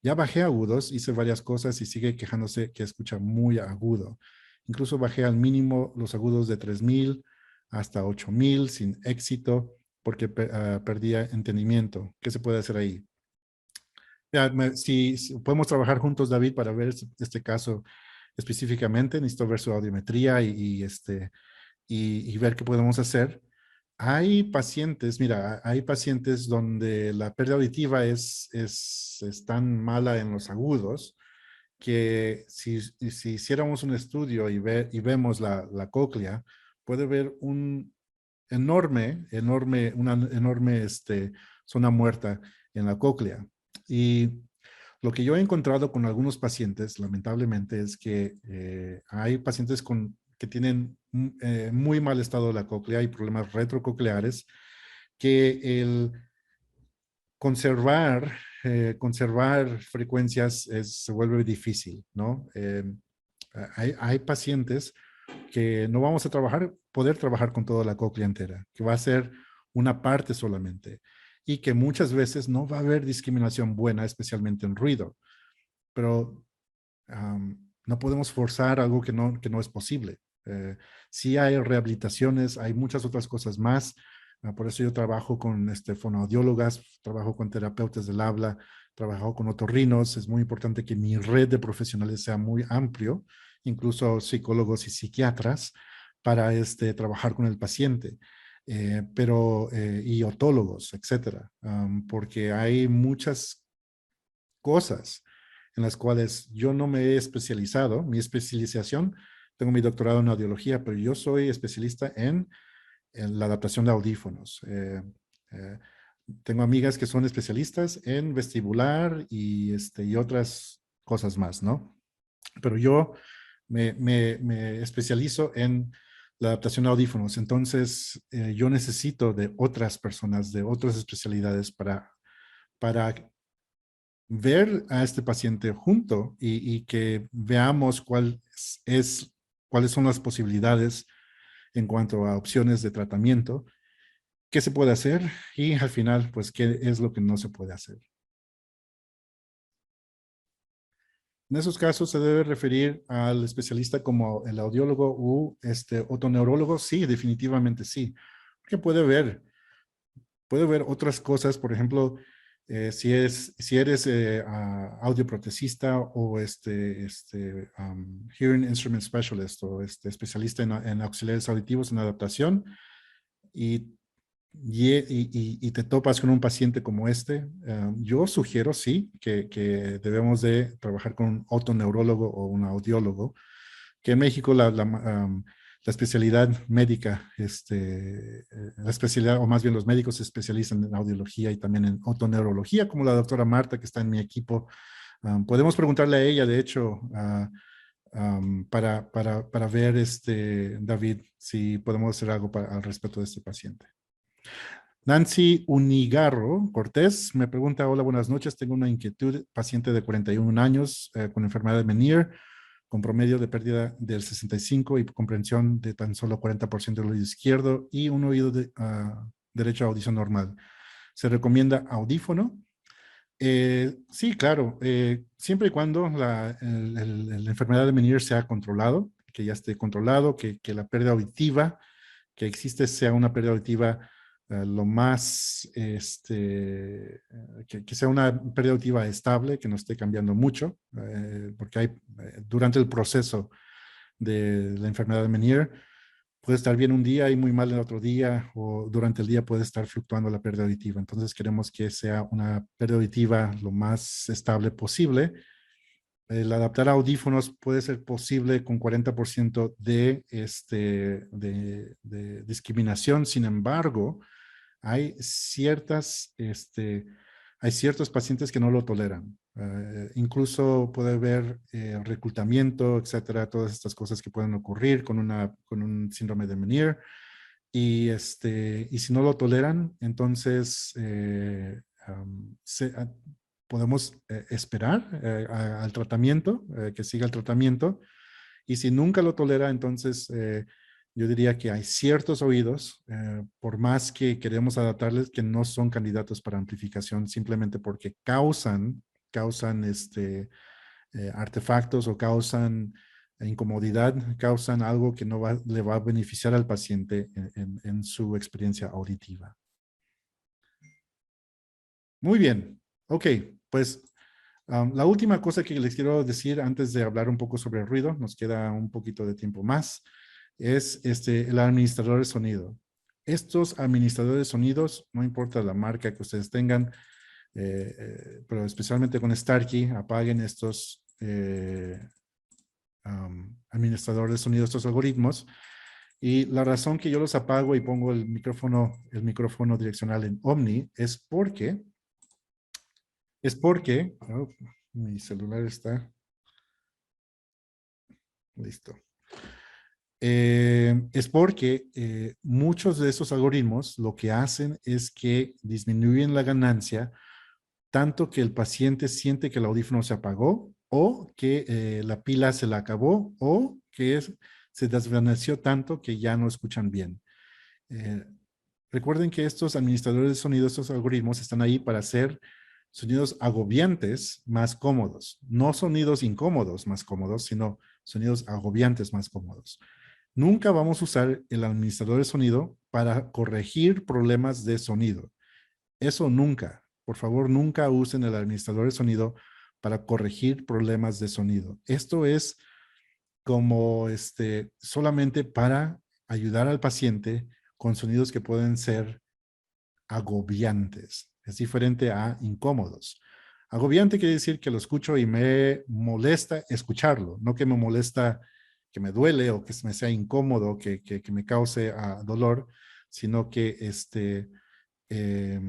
Ya bajé agudos, hice varias cosas y sigue quejándose que escucha muy agudo. Incluso bajé al mínimo los agudos de 3000 hasta 8000 sin éxito porque perdía entendimiento. ¿Qué se puede hacer ahí? Ya, si podemos trabajar juntos, David, para ver este caso específicamente, necesito ver su audiometría y ver qué podemos hacer. Hay pacientes, mira, hay pacientes donde la pérdida auditiva es tan mala en los agudos que si hiciéramos un estudio y vemos la cóclea, puede ver una enorme zona muerta en la cóclea. Y lo que yo he encontrado con algunos pacientes, lamentablemente, es que hay pacientes que tienen muy mal estado de la cóclea y problemas retrococleares, que el conservar frecuencias se vuelve difícil, ¿no? Hay pacientes que no vamos a poder trabajar con toda la cóclea entera, que va a ser una parte solamente y que muchas veces no va a haber discriminación buena, especialmente en ruido, pero no podemos forzar algo que no es posible. Sí hay rehabilitaciones, hay muchas otras cosas más. Por eso yo trabajo con fonoaudiólogas, trabajo con terapeutas del habla, trabajo con otorrinos. Es muy importante que mi red de profesionales sea muy amplio, incluso psicólogos y psiquiatras, para trabajar con el paciente. Y otólogos, etcétera, porque hay muchas cosas en las cuales yo no me he especializado. Mi especialización, tengo mi doctorado en audiología, pero yo soy especialista en la adaptación de audífonos. Eh, Tengo amigas que son especialistas en vestibular y otras cosas más, ¿no? Pero yo me especializo en la adaptación de audífonos. Entonces, yo necesito de otras personas, de otras especialidades para ver a este paciente junto y que veamos cuáles son las posibilidades en cuanto a opciones de tratamiento, qué se puede hacer y al final, pues, qué es lo que no se puede hacer. En esos casos se debe referir al especialista como el audiólogo u otoneurólogo. Sí, definitivamente sí, porque puede ver otras cosas, por ejemplo, si eres audioprotesista o Hearing Instrument Specialist o especialista en auxiliares auditivos en adaptación y, y te topas con un paciente como yo sugiero sí que debemos de trabajar con un otoneurólogo o un audiólogo, que en México la especialidad médica, la especialidad, o más bien los médicos se especializan en audiología y también en otoneurología, como la doctora Marta, que está en mi equipo Podemos preguntarle a ella, de hecho, para ver, David, si podemos hacer algo al respecto de este paciente. Nancy Unigarro Cortés me pregunta, hola, buenas noches, tengo una inquietud, paciente de 41 años con enfermedad de Meniere, con promedio de pérdida del 65 y comprensión de tan solo 40% del oído izquierdo y un oído derecho a audición normal. ¿Se recomienda audífono? Sí, claro, siempre y cuando la enfermedad de Meniere sea controlado, que ya esté controlado, que la pérdida auditiva que existe sea una pérdida auditiva lo más, que sea una pérdida auditiva estable, que no esté cambiando mucho, porque hay, durante el proceso de la enfermedad de Meniere, puede estar bien un día y muy mal el otro día, o durante el día puede estar fluctuando la pérdida auditiva. Entonces queremos que sea una pérdida auditiva lo más estable posible. El adaptar audífonos puede ser posible con 40% de discriminación. Sin embargo, hay hay ciertos pacientes que no lo toleran. Incluso puede haber reclutamiento, etcétera, todas estas cosas que pueden ocurrir con un síndrome de Meniere. Y si no lo toleran, entonces podemos esperar al tratamiento, que siga el tratamiento. Y si nunca lo tolera, entonces yo diría que hay ciertos oídos, por más que queremos adaptarles, que no son candidatos para amplificación simplemente porque causan artefactos o causan incomodidad, causan algo que no le va a beneficiar al paciente en su experiencia auditiva. Muy bien. Ok, pues la última cosa que les quiero decir antes de hablar un poco sobre el ruido, nos queda un poquito de tiempo más, es el administrador de sonido. Estos administradores de sonidos, no importa la marca que ustedes tengan, pero especialmente con Starkey, apaguen estos administradores de sonido, estos algoritmos. Y la razón que yo los apago y pongo el micrófono direccional en Omni oh, mi celular está listo. Es porque muchos de esos algoritmos lo que hacen es que disminuyen la ganancia tanto que el paciente siente que el audífono se apagó o que la pila se la acabó o que se desvaneció tanto que ya no escuchan bien. Eh, Recuerden que estos administradores de sonido, estos algoritmos están ahí para hacer sonidos agobiantes más cómodos, no sonidos incómodos más cómodos, sino sonidos agobiantes más cómodos. Nunca vamos a usar el administrador de sonido para corregir problemas de sonido. Eso nunca. Por favor, nunca usen el administrador de sonido para corregir problemas de sonido. Esto es como solamente para ayudar al paciente con sonidos que pueden ser agobiantes. Es diferente a incómodos. Agobiante quiere decir que lo escucho y me molesta escucharlo, no que me molesta, que me duele o que me sea incómodo, que me cause dolor, sino eh,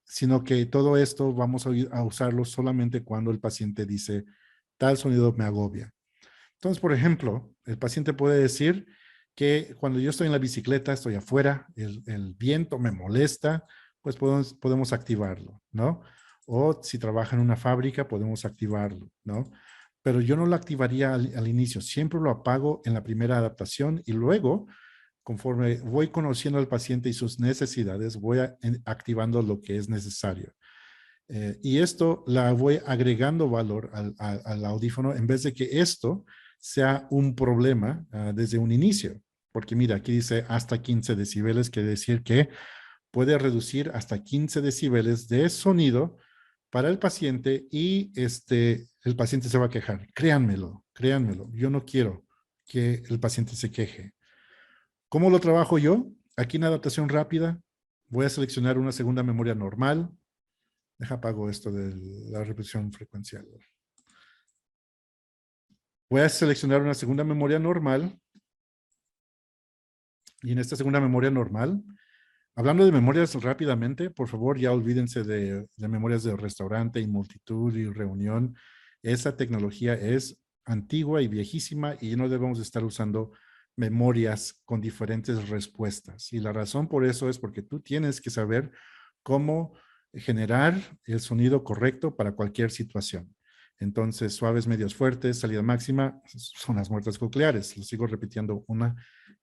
sino que todo esto vamos a usarlo solamente cuando el paciente dice, tal sonido me agobia. Entonces, por ejemplo, el paciente puede decir que cuando yo estoy en la bicicleta, estoy afuera, el viento me molesta, pues podemos activarlo, ¿no? O si trabaja en una fábrica, podemos activarlo, ¿no? Pero yo no lo activaría al inicio, siempre lo apago en la primera adaptación y luego, conforme voy conociendo al paciente y sus necesidades, voy activando lo que es necesario. Y esto la voy agregando valor al audífono en vez de que esto sea un problema desde un inicio. Porque mira, aquí dice hasta 15 decibeles, quiere decir que puede reducir hasta 15 decibeles de sonido para el paciente y el paciente se va a quejar. Créanmelo, créanmelo. Yo no quiero que el paciente se queje. ¿Cómo lo trabajo yo? Aquí en adaptación rápida voy a seleccionar una segunda memoria normal. Deja apago esto de la repetición frecuencial. Voy a seleccionar una segunda memoria normal. Y en esta segunda memoria normal Hablando de memorias rápidamente, por favor, ya olvídense de memorias de restaurante y multitud y reunión. Esa tecnología es antigua y viejísima y no debemos estar usando memorias con diferentes respuestas. Y la razón por eso es porque tú tienes que saber cómo generar el sonido correcto para cualquier situación. Entonces, suaves, medios, fuertes, salida máxima, son las muertes cocleares. Lo sigo repitiendo una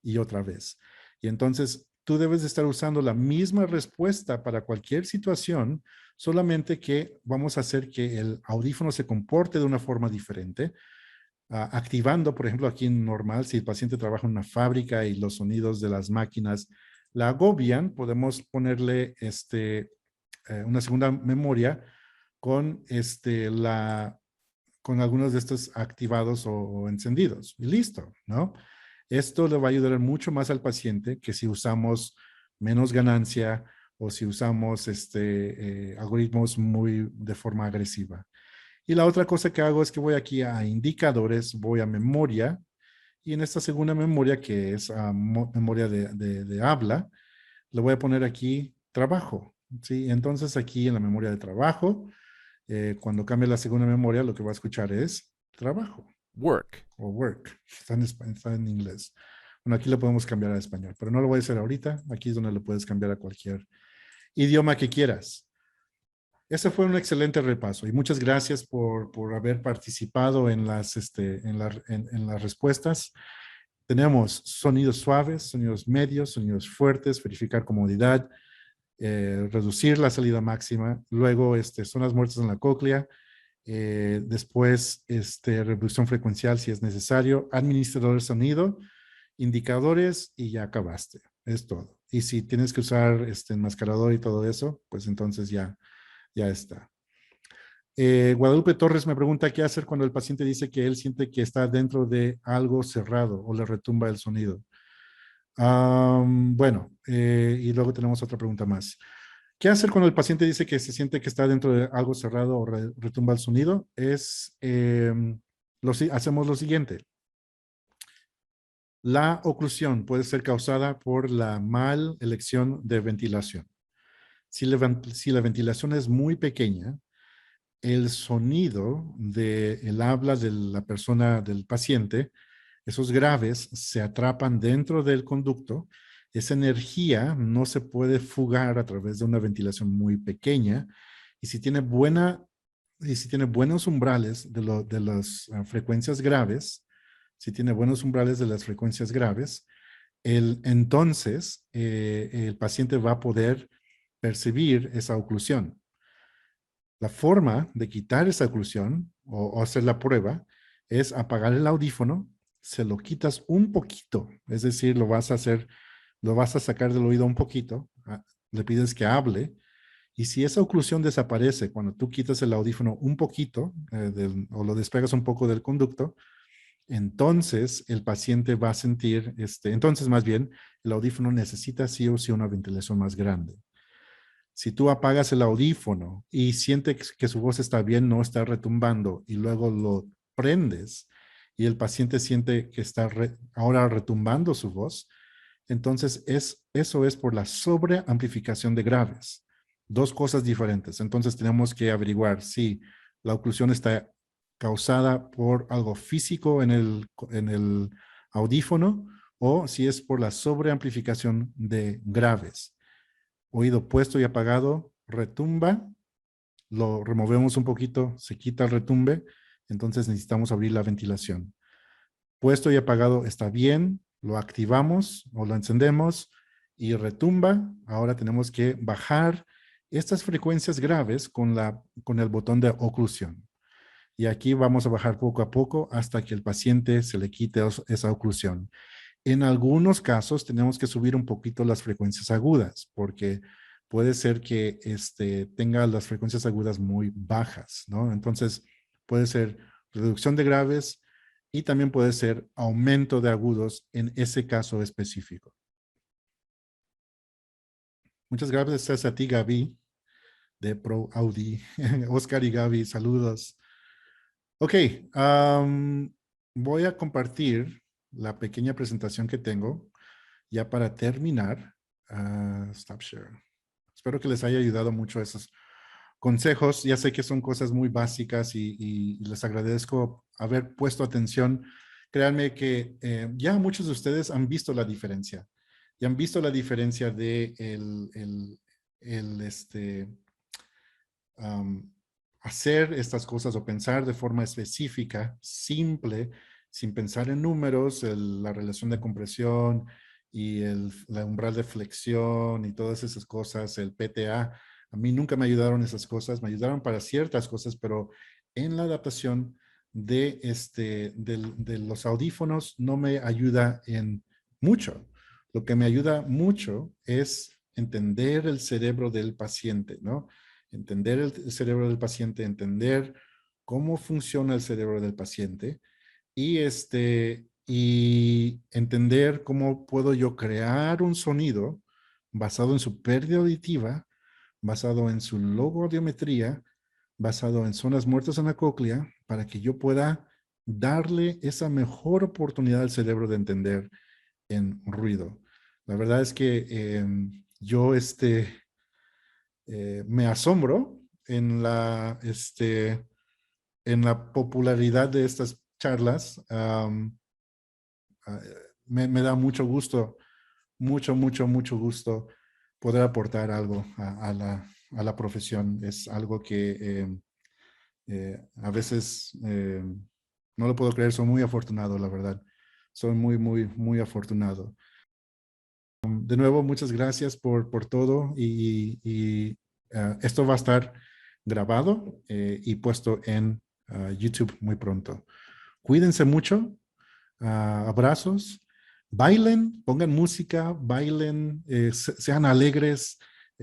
y otra vez. Y entonces, tú debes de estar usando la misma respuesta para cualquier situación, solamente que vamos a hacer que el audífono se comporte de una forma diferente, activando, por ejemplo, aquí en normal, si el paciente trabaja en una fábrica y los sonidos de las máquinas la agobian, podemos ponerle una segunda memoria con, con algunos de estos activados o encendidos. Y listo, ¿no? Esto le va a ayudar mucho más al paciente que si usamos menos ganancia o si usamos algoritmos muy de forma agresiva. Y la otra cosa que hago es que voy aquí a indicadores, voy a memoria, y en esta segunda memoria, que es memoria de habla, le voy a poner aquí trabajo. ¿Sí? Entonces aquí en la memoria de trabajo, cuando cambie la segunda memoria, lo que va a escuchar es trabajo. Work. O work. Está en inglés. Bueno, aquí lo podemos cambiar a español, pero no lo voy a hacer ahorita. Aquí es donde lo puedes cambiar a cualquier idioma que quieras. Ese fue un excelente repaso y muchas gracias por haber participado en en las respuestas. Tenemos sonidos suaves, sonidos medios, sonidos fuertes, verificar comodidad, reducir la salida máxima, luego zonas muertas en la cóclea, después reducción frecuencial si es necesario, administrador de sonido, indicadores y ya acabaste. Es todo. Y si tienes que usar enmascarador y todo eso, pues entonces ya está. Guadalupe Torres me pregunta qué hacer cuando el paciente dice que él siente que está dentro de algo cerrado o le retumba el sonido. Bueno, y luego tenemos otra pregunta más. ¿Qué hacer cuando el paciente dice que se siente que está dentro de algo cerrado o retumba el sonido? Hacemos lo siguiente. La oclusión puede ser causada por la mal elección de ventilación. Si la ventilación es muy pequeña, el sonido del habla de la persona, del paciente, esos graves se atrapan dentro del conducto. Esa energía no se puede fugar a través de una ventilación muy pequeña. Y si tiene buenos umbrales de las frecuencias graves, si tiene buenos umbrales de las frecuencias graves, entonces el paciente va a poder percibir esa oclusión. La forma de quitar esa oclusión o hacer la prueba es apagar el audífono, se lo quitas un poquito, es decir, lo vas a sacar del oído un poquito, le pides que hable, y si esa oclusión desaparece cuando tú quitas el audífono un poquito o lo despegas un poco del conducto, entonces el paciente va a sentir, entonces más bien el audífono necesita sí o sí una ventilación más grande. Si tú apagas el audífono y sientes que su voz está bien, no está retumbando, y luego lo prendes y el paciente siente que está ahora retumbando su voz, entonces eso es por la sobreamplificación de graves. Dos cosas diferentes. Entonces tenemos que averiguar si la oclusión está causada por algo físico en el audífono o si es por la sobreamplificación de graves. Oído puesto y apagado, retumba, lo removemos un poquito, se quita el retumbe, entonces necesitamos abrir la ventilación. Puesto y apagado está bien, lo activamos o lo encendemos y retumba. Ahora tenemos que bajar estas frecuencias graves con el botón de oclusión. Y aquí vamos a bajar poco a poco hasta que el paciente se le quite esa oclusión. En algunos casos tenemos que subir un poquito las frecuencias agudas porque puede ser que tenga las frecuencias agudas muy bajas, ¿no? Entonces puede ser reducción de graves y también puede ser aumento de agudos en ese caso específico. Muchas gracias a ti, Gaby, de Pro Audi. Oscar y Gaby, saludos. Ok, voy a compartir la pequeña presentación que tengo ya para terminar. Stop share. Espero que les haya ayudado mucho esos consejos. Ya sé que son cosas muy básicas y les agradezco haber puesto atención. Créanme que ya muchos de ustedes han visto la diferencia. Y han visto la diferencia de um, hacer estas cosas o pensar de forma específica, simple, sin pensar en números, la relación de compresión y la umbral de flexión y todas esas cosas, el PTA. A mí nunca me ayudaron esas cosas, me ayudaron para ciertas cosas, pero en la adaptación de los audífonos no me ayuda en mucho. Lo que me ayuda mucho es entender el cerebro del paciente, ¿no? Entender el cerebro del paciente, entender cómo funciona el cerebro del paciente y entender cómo puedo yo crear un sonido basado en su pérdida auditiva, basado en su logoaudiometría, basado en zonas muertas en la cóclea, para que yo pueda darle esa mejor oportunidad al cerebro de entender en ruido. La verdad es que yo me asombro en la popularidad de estas charlas. Uh, me da mucho gusto, mucho gusto poder aportar algo a la profesión. Es algo que a veces no lo puedo creer, soy muy afortunado, la verdad. Soy muy afortunado. De nuevo, muchas gracias por todo y esto va a estar grabado y puesto en YouTube muy pronto. Cuídense mucho, abrazos, bailen, pongan música, bailen, sean alegres,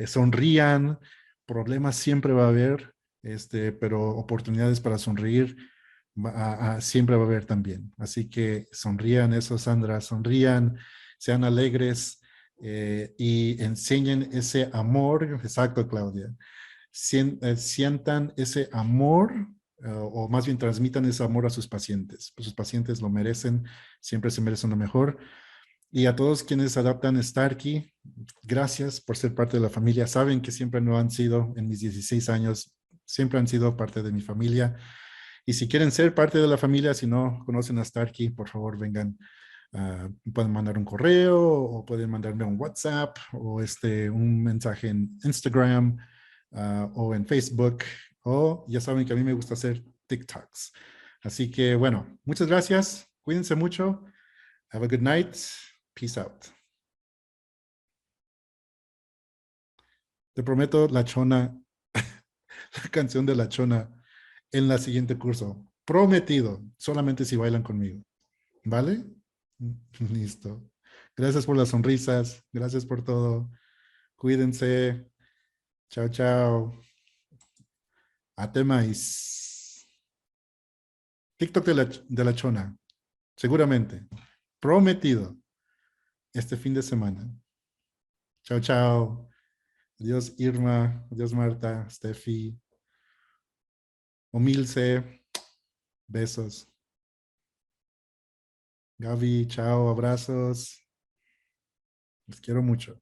sonrían, problemas siempre va a haber, pero oportunidades para sonreír siempre va a haber también. Así que sonrían eso, Sandra, sonrían, sean alegres y enseñen ese amor, exacto, Claudia, sientan ese amor o más bien transmitan ese amor a sus pacientes. Pues sus pacientes lo merecen, siempre se merecen lo mejor. Y a todos quienes adaptan Starkey, gracias por ser parte de la familia. Saben que siempre no han sido, en mis 16 años, siempre han sido parte de mi familia. Y si quieren ser parte de la familia, si no conocen a Starkey, por favor vengan. Pueden mandar un correo o pueden mandarme un WhatsApp o un mensaje en Instagram o en Facebook, o ya saben que a mí me gusta hacer TikToks. Así que bueno, muchas gracias. Cuídense mucho. Have a good night. Peace out. Te prometo la chona, la canción de la chona en la siguiente curso. Prometido, solamente si bailan conmigo. ¿Vale? Listo. Gracias por las sonrisas. Gracias por todo. Cuídense. Chao, chao. Atemáis. TikTok de la chona. Seguramente. Prometido. Este fin de semana. Chao, chao. Adiós, Irma. Adiós, Marta. Steffi. Omilce. Besos. Gaby, chao. Abrazos. Les quiero mucho.